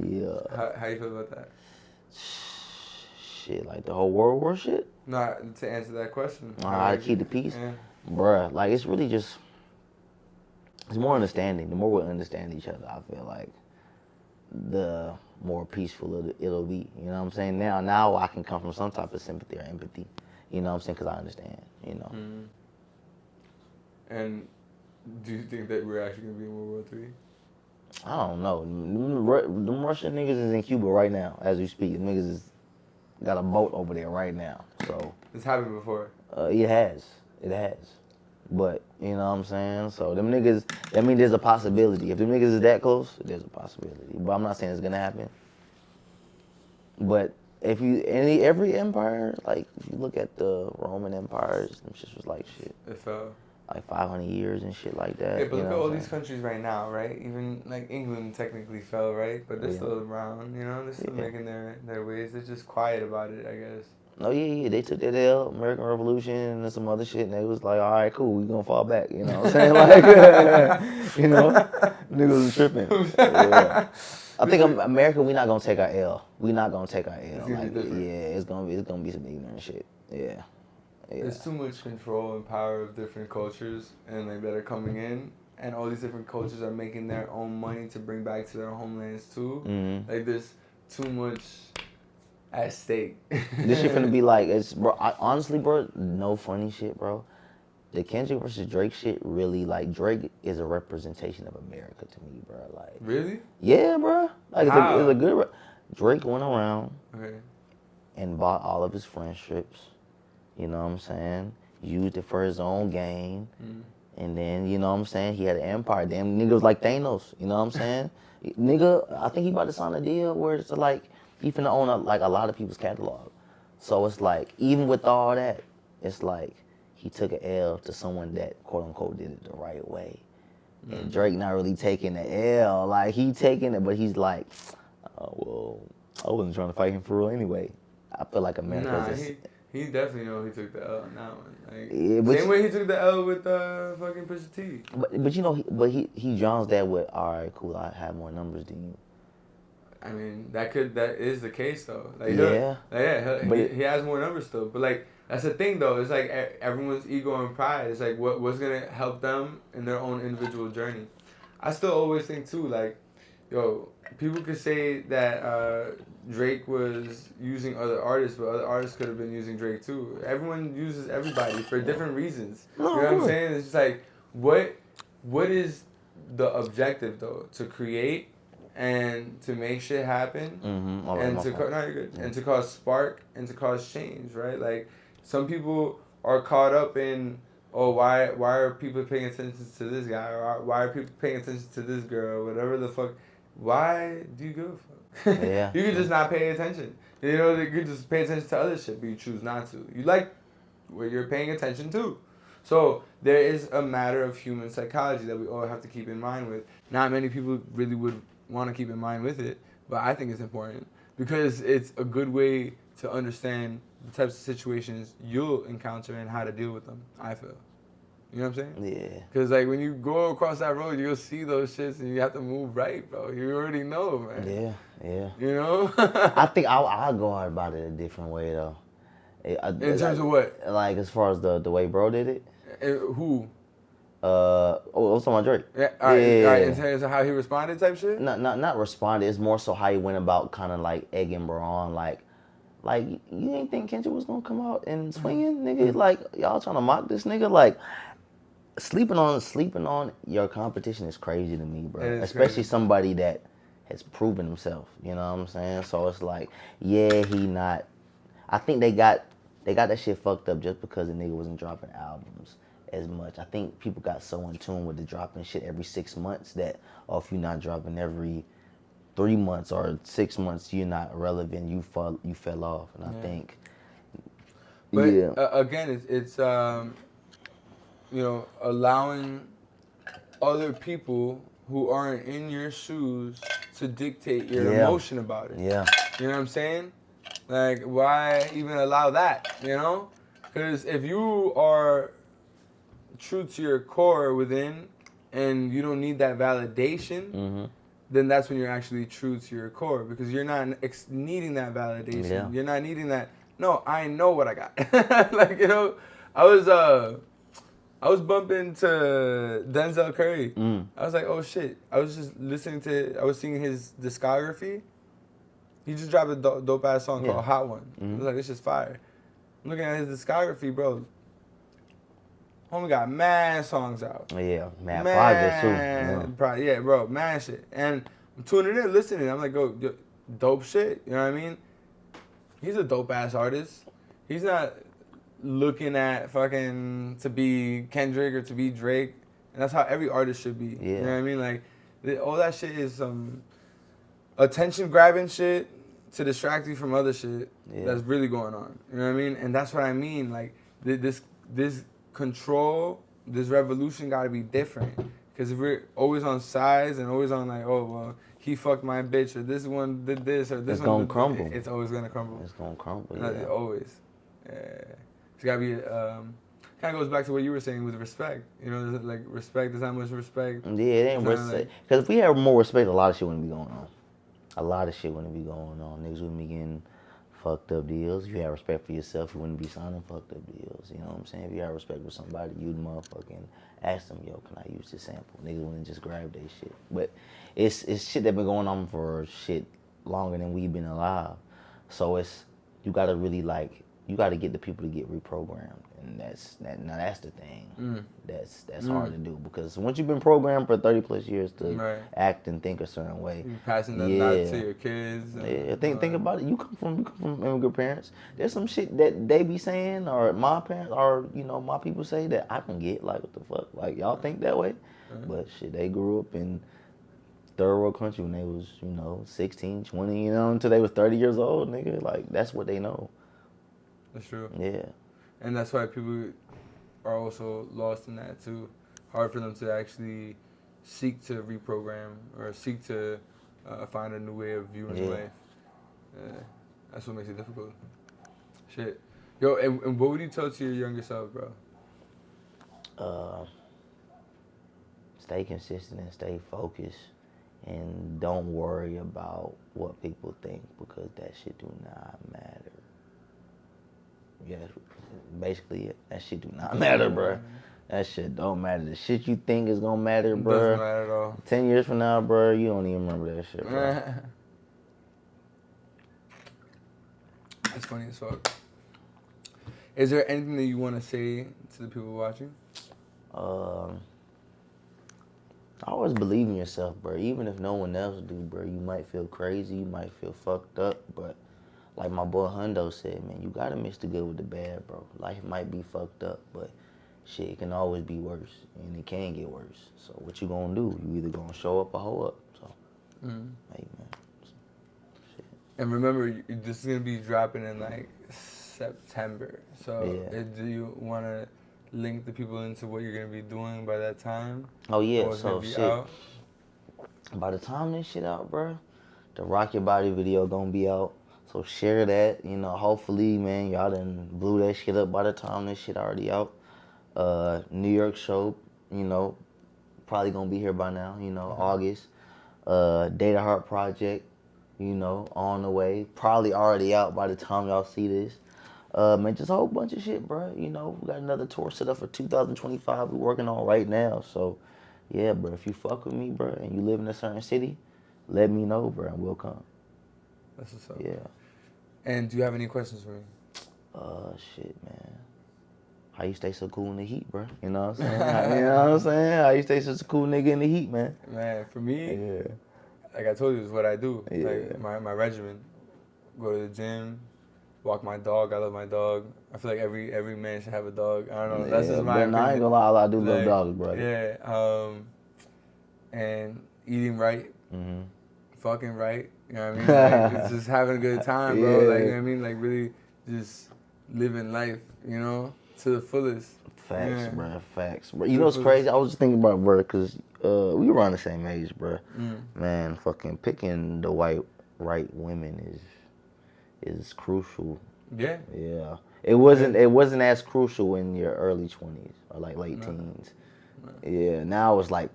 Yeah. How you feel about that? Shit, like the whole World War shit? No, to answer that question. How to keep the peace? Yeah. Bruh, like it's really just, it's more understanding. The more we understand each other, I feel like, the more peaceful it'll be. You know what I'm saying? Now I can come from some type of sympathy or empathy. You know what I'm saying? Because I understand, you know. And do you think that we're actually going to be in World War III? I don't know. Them Russian niggas is in Cuba right now, as we speak. Them niggas is got a boat over there right now. So this happened before. It has. But you know what I'm saying? So them niggas, that mean there's a possibility. If them niggas is that close, there's a possibility. But I'm not saying it's gonna happen. But if you every empire, like if you look at the Roman empires, them shit was like shit. It fell. Like 500 years and shit like that. Yeah, but you look know at all these countries right now, right? Even like England technically fell, right? But they're still around, you know? They're still making their ways. They're just quiet about it, I guess. Oh yeah, they took that L, American Revolution and some other shit, and they was like, all right, cool, we gonna fall back, you know what I'm saying? Like, you know, niggas was tripping. Yeah. I think America, we not gonna take our L. We not gonna take our L. Like, yeah, it's gonna be some ignorant shit. Yeah. There's too much control and power of different cultures and like that are coming in, and all these different cultures are making their own money to bring back to their homelands too. Like there's too much at stake. This shit finna be like, bro. Honestly, bro, no funny shit, bro. The Kendrick versus Drake shit really, like, Drake is a representation of America to me, bro. Like, really? Yeah, bro. Like, it's a good. Drake went around and bought all of his friendships. You know what I'm saying? Used it for his own gain. And then, you know what I'm saying, he had an empire. Damn, nigga was like Thanos. You know what I'm saying? Nigga, I think he about to sign a deal where it's like, he finna own a lot of people's catalog. So it's like, even with all that, it's like, he took an L to someone that, quote unquote, did it the right way. And Drake not really taking the L. Like, he taking it, but he's like, oh, well, I wasn't trying to fight him for real anyway. I feel like America's he definitely know he took the L on that one. Like, yeah, same way he took the L with fucking Pusha T. But you know, he drowns that with, all right, cool, I have more numbers than you. I mean, that is the case though. Like, he has more numbers still. But like, that's the thing though. It's like everyone's ego and pride. It's like what's gonna help them in their own individual journey. I still always think too, like, yo, people could say that Drake was using other artists, but other artists could have been using Drake too. Everyone uses everybody for different reasons. You know what I'm saying? It's just like, what is the objective though? To create and to make shit happen, and to cause spark and to cause change, right? Like, some people are caught up in, oh, why are people paying attention to this guy, or why are people paying attention to this girl, whatever the fuck. Why do you give a fuck? Yeah. You can just not pay attention. You know, you can just pay attention to other shit, but you choose not to. You like what you're paying attention to. So there is a matter of human psychology that we all have to keep in mind with. Not many people really would want to keep in mind with it, but I think it's important because it's a good way to understand the types of situations you'll encounter and how to deal with them, I feel. You know what I'm saying? Yeah. Because, like, when you go across that road, you'll see those shits and you have to move right, bro. You already know, man. Yeah. You know? I think I'll go out about it a different way, though. In terms of what? Like, as far as the way bro did it? Who? What's on my Drake? Yeah, all right, in terms of how he responded type shit? Not responded. It's more so how he went about kind of, like, egging bro on, like, you ain't think Kendrick was gonna come out and swinging, nigga? Like, y'all trying to mock this nigga? Like, sleeping on your competition is crazy to me, bro. Especially crazy. Somebody that has proven himself. You know what I'm saying? So it's like, yeah, he not. I think they got that shit fucked up just because the nigga wasn't dropping albums as much. I think people got so in tune with the dropping shit every 6 months that, if you're not dropping every 3 months or 6 months, you're not relevant. You fell off, and I think. But again, it's you know, allowing other people who aren't in your shoes to dictate your emotion about it. Yeah. You know what I'm saying? Like, why even allow that, you know? Because if you are true to your core within and you don't need that validation, then that's when you're actually true to your core, because you're not needing that validation. Yeah. You're not needing that, no, I know what I got. Like, you know, I was bumping to Denzel Curry. I was like, oh shit. I was seeing his discography. He just dropped a dope ass song called Hot One. I was like, this is fire. I'm looking at his discography, bro. Homie got mad songs out. Yeah, mad projects too. Yeah, bro, mad shit. And I'm tuning in, listening. I'm like, yo, dope shit. You know what I mean? He's a dope ass artist. He's not looking at fucking to be Kendrick or to be Drake. And that's how every artist should be. Yeah. You know what I mean? Like, all that shit is some attention grabbing shit to distract you from other shit that's really going on. You know what I mean? And that's what I mean. Like, this control, this revolution got to be different. Because if we're always on sides and always on like, oh, well, he fucked my bitch, or this one did this, or this one did crumble. It's always going to crumble. It's going to crumble, Always. Yeah. It's got to be, kind of goes back to what you were saying with respect. You know, like, respect, there's not much respect. Yeah, it ain't respect. Because if we had more respect, a lot of shit wouldn't be going on. Niggas wouldn't be getting fucked up deals. If you had respect for yourself, you wouldn't be signing fucked up deals. You know what I'm saying? If you had respect for somebody, you'd motherfucking ask them, yo, can I use this sample? Niggas wouldn't just grab their shit. But it's shit that been going on for shit longer than we've been alive. So you gotta really you gotta get the people to get reprogrammed. And that's the thing. That's hard to do, because once you've been programmed for 30 plus years to act and think a certain way, you're passing that not to your kids. Think about it. You come from immigrant parents. There's some shit that they be saying, or my parents, or my people say, that I can get, like, what the fuck, like, y'all think that way, but shit, they grew up in third world country when they was 16, 20, until they was 30 years old, nigga. Like, that's what they know. That's true. Yeah. And that's why people are also lost in that too. Hard for them to actually seek to reprogram or seek to find a new way of viewing life. That's what makes it difficult. Shit. Yo, and what would you tell to your younger self, bro? Stay consistent and stay focused. And don't worry about what people think, because that shit do not matter. Yeah, basically it. That shit do not matter, bro. That shit don't matter. The shit you think is gonna matter, bro. Doesn't matter at all. 10 years from now, bro, you don't even remember that shit, bro. That's funny as fuck. Is there anything that you want to say to the people watching? Always believe in yourself, bro. Even if no one else do, bro. You might feel crazy, you might feel fucked up, but like my boy Hundo said, man, you gotta mix the good with the bad, bro. Life might be fucked up, but shit, it can always be worse, and it can get worse. So what you gonna do? You either gonna show up or hoe up. So, hey, man. Shit. And remember, this is gonna be dropping in like September. So do you want to link the people into what you're gonna be doing by that time? Oh yeah, Or it's so gonna be shit. out? By the time this shit out, bro, the Rock Your Body video gonna be out. So share that. You know, hopefully, man, y'all done blew that shit up by the time this shit already out. New York show, you know, probably gonna be here by now. You know, August. Data Heart Project, you know, on the way. Probably already out by the time y'all see this. Man, just a whole bunch of shit, bro. You know, we got another tour set up for 2025 we're working on right now. So, yeah, bro, if you fuck with me, bro, and you live in a certain city, let me know, bro, and we'll come. That's what's up. Yeah. And do you have any questions for me? Shit, man. How you stay so cool in the heat, bro? You know what I'm saying? You know what I'm saying? How you stay such a cool nigga in the heat, man? Man, for me, Yeah. like I told you, is what I do. Yeah. Like my regimen. Go to the gym, walk my dog. I love my dog. I feel like every man should have a dog. I don't know. That's just my opinion. I ain't gonna lie, I do love Like, dogs, brother. Yeah. And eating right. Mm-hmm. Fucking right. You know what I mean? Like, it's just having a good time, bro. Yeah. Like, you know what I mean? Like, really just living life, you know, to the fullest. Facts, Yeah. bro. Facts, bro. You know what's crazy? I was just thinking about, bro, because we were around the same age, bro. Man, fucking picking the right women is crucial. Yeah. Yeah. It wasn't as crucial in your early 20s or like late teens. Yeah. Now it's like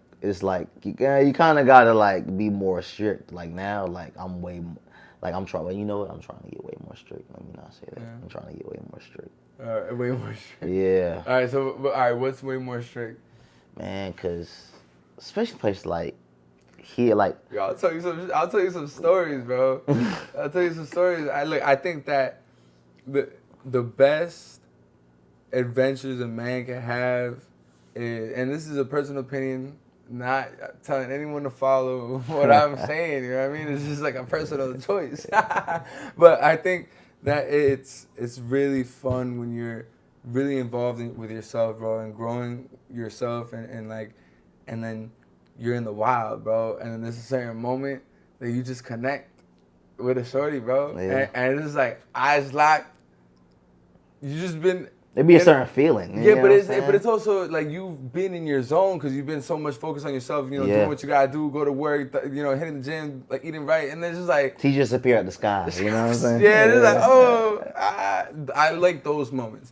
you kind of gotta like be more strict. Like now, like I'm way more, like I'm trying. Well, you know what? I'm trying to get way more strict. Let me not say that. Yeah. I'm trying to get way more strict. Way more strict. Yeah. All right, so, all right, what's way more strict? Man, cause especially places like here, like Yo, I'll tell you some stories, bro. I'll tell you some stories. I think that the best adventures a man can have is, and this is a personal opinion, not telling anyone to follow what I'm saying, you know what I mean? It's just like a personal choice. But I think that it's really fun when you're really involved with yourself, bro, and growing yourself and then you're in the wild, bro, and then there's a certain moment that you just connect with a shorty, bro. Yeah. And it's just like eyes locked. You just been. it'd be a certain feeling. Yeah, but it's also like you've been in your zone because you've been so much focused on yourself. You know, doing what you gotta do, go to work. You know, hitting the gym, like eating right, and then it's just like he just appear at the sky. You know what I'm saying? yeah, it's like I like those moments.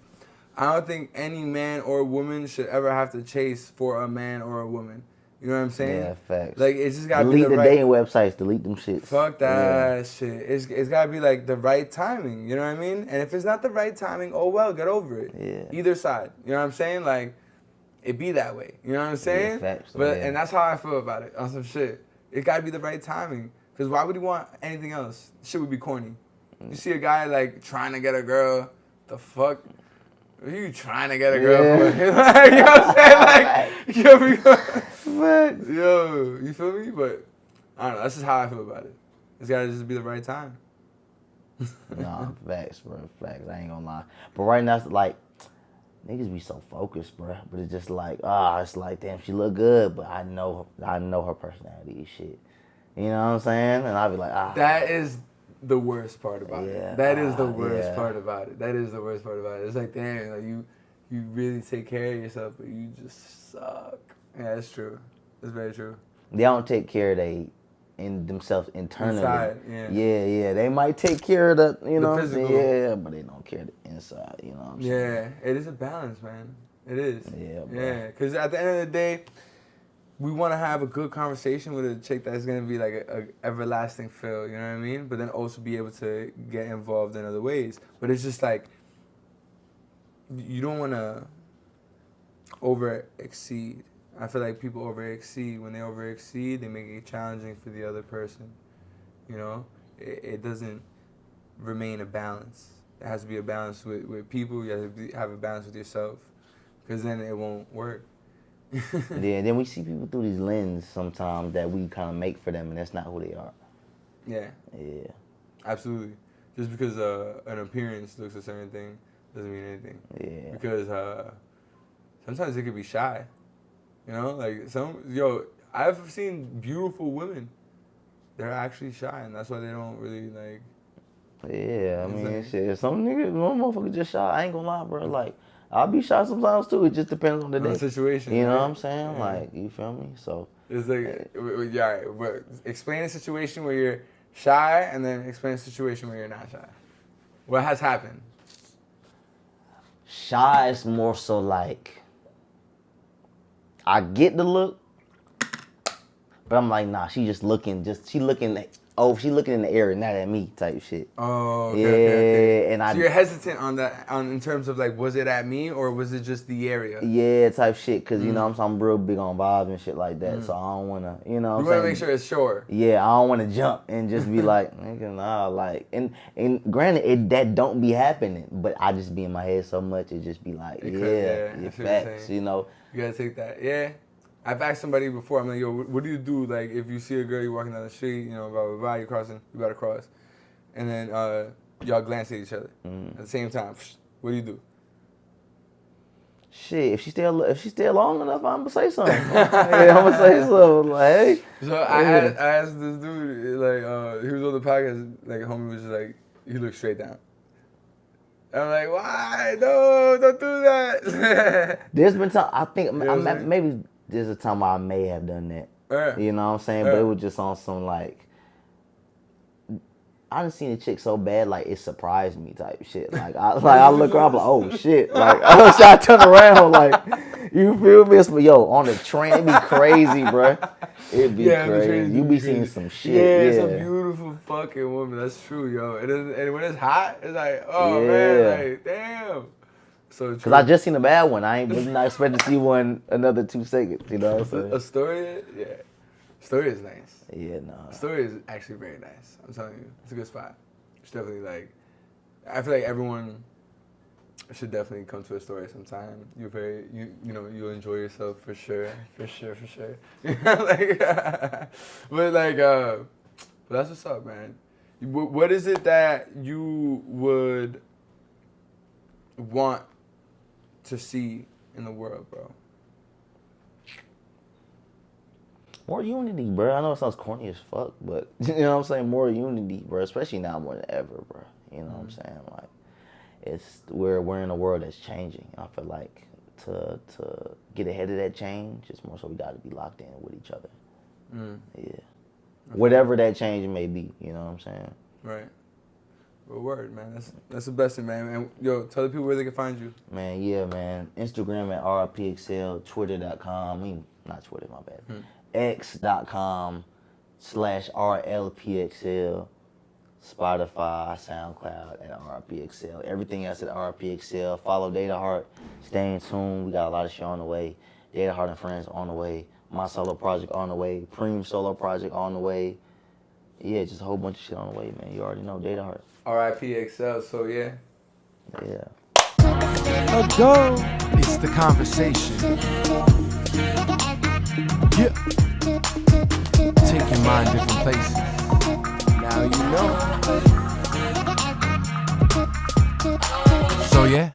I don't think any man or woman should ever have to chase for a man or a woman. You know what I'm saying? Yeah, facts. Like it's just gotta delete be the dating websites. Delete them shits. Fuck that shit. It's gotta be like the right timing. You know what I mean? And if it's not the right timing, oh well, get over it. Yeah. Either side. You know what I'm saying? Like it be that way. You know what I'm saying? Yeah, facts. But Yeah. and that's how I feel about it on some shit. It gotta be the right timing. Cause why would you want anything else? Shit would be corny. You see a guy like trying to get a girl, the fuck? What are you trying to get a girl for? Like, you know what I'm saying? Like, yo, you feel me? But I don't know. That's just how I feel about it. It's gotta just be the right time. Nah, facts, bro. Facts. I ain't gonna lie. But right now, it's like niggas be so focused, bro. But it's just like, it's like, damn, she look good, but I know her personality is shit. You know what I'm saying? And I be like, That is the worst part about it. That is the worst yeah. part about it. That is the worst part about it. It's like, damn, like you really take care of yourself, but you just suck. Yeah, that's true. That's very true. They don't take care of themselves internally. Inside, yeah. Yeah. They might take care of the, you know, physical. Yeah, but they don't care the inside. You know what I'm saying? Yeah, it is a balance, man. It is. Yeah, bro. Yeah, because at the end of the day, we want to have a good conversation with a chick that's going to be like a everlasting feel, you know what I mean? But then also be able to get involved in other ways. But it's just like, you don't want to over-exceed. I feel like people over-exceed. When they over-exceed, they make it challenging for the other person. You know? It doesn't remain a balance. It has to be a balance with people. You have to have a balance with yourself. Because then it won't work. Yeah, then we see people through these lenses sometimes that we kind of make for them, and that's not who they are. Yeah. Yeah. Absolutely. just because an appearance looks a certain thing doesn't mean anything. Yeah. Because sometimes they could be shy. You know, like I've seen beautiful women. They're actually shy, and that's why they don't really like. Yeah, I mean, shit. Some niggas, one motherfucker just shy. I ain't gonna lie, bro. Like, I'll be shy sometimes too. It just depends on the day. Situation. You know right? what I'm saying? Yeah. Like, you feel me? So. It's like, yeah, all right, but explain a situation where you're shy, and then explain a situation where you're not shy. What has happened? Shy is more so like, I get the look, but I'm like, nah, she looking in the air, not at me type shit. Oh, okay, yeah, okay. and so you're hesitant on that, in terms of like, was it at me or was it just the area? Yeah, type shit, cause you know I'm real big on vibes and shit like that, so I don't wanna, you know. You wanna make sure it's sure. Yeah, I don't wanna jump and just be like, nigga, nah, like, and granted, that don't be happening, but I just be in my head so much, it just be like, yeah, facts, you know. You gotta take that, yeah. I've asked somebody before, I'm like, yo, what do you do, like, if you see a girl, you're walking down the street, you know, blah, blah, blah, you gotta cross. And then y'all glance at each other at the same time. What do you do? Shit, if she still long enough, I'm gonna say something. Yeah, I'm gonna say something. Like, hey. So I asked this dude, like, he was on the podcast, like, homie was just like, he looked straight down. I'm like, why? No, don't do that. There's been time, I think, maybe there's a time where I may have done that. Yeah. You know what I'm saying? But it was just on some, like, I done seen a chick so bad, like, it surprised me type shit. Like, I look around, I'm like, oh, shit. Like, I turn around, like, you feel me? But, yo, on the train, it be crazy, bro. It be crazy. You be seeing some shit. Yeah, it's a beautiful fucking woman. That's true, yo. And when it's hot, it's like, oh, man, like, damn. So true. Because I just seen a bad one. I was not expecting to see one another 2 seconds, you know what I'm saying? Astoria? Yeah. Astoria is nice. Yeah, no. Astoria is actually very nice. I'm telling you. It's a good spot. It's definitely like, I feel like everyone should definitely come to Astoria sometime. You're you'll enjoy yourself for sure. For sure. Like, but that's what's up, man. What is it that you would want to see in the world, bro? More unity, bro. I know it sounds corny as fuck, but you know what I'm saying? More unity, bro. Especially now more than ever, bro. You know what I'm saying? Like, we're in a world that's changing. I feel like to get ahead of that change, it's more so we got to be locked in with each other. Yeah. Okay. Whatever that change may be, you know what I'm saying? Right. Well, word, man. That's the best thing, man. And yo, tell the people where they can find you. Man, yeah, man. Instagram at RIPXL, Twitter.com. I mean, not Twitter, my bad. X.com/RLPXL, Spotify, SoundCloud at RIPXL. Everything else at RIPXL. Follow Data Heart. Stay in tune. We got a lot of shit on the way. Data Heart and Friends on the way. My solo project on the way. Preem solo project on the way. Yeah, just a whole bunch of shit on the way, man. You already know Data Heart. RIPXL, so yeah. Yeah. Ago, it's the conversation. Yeah. Take your mind different places. Now you know. So yeah.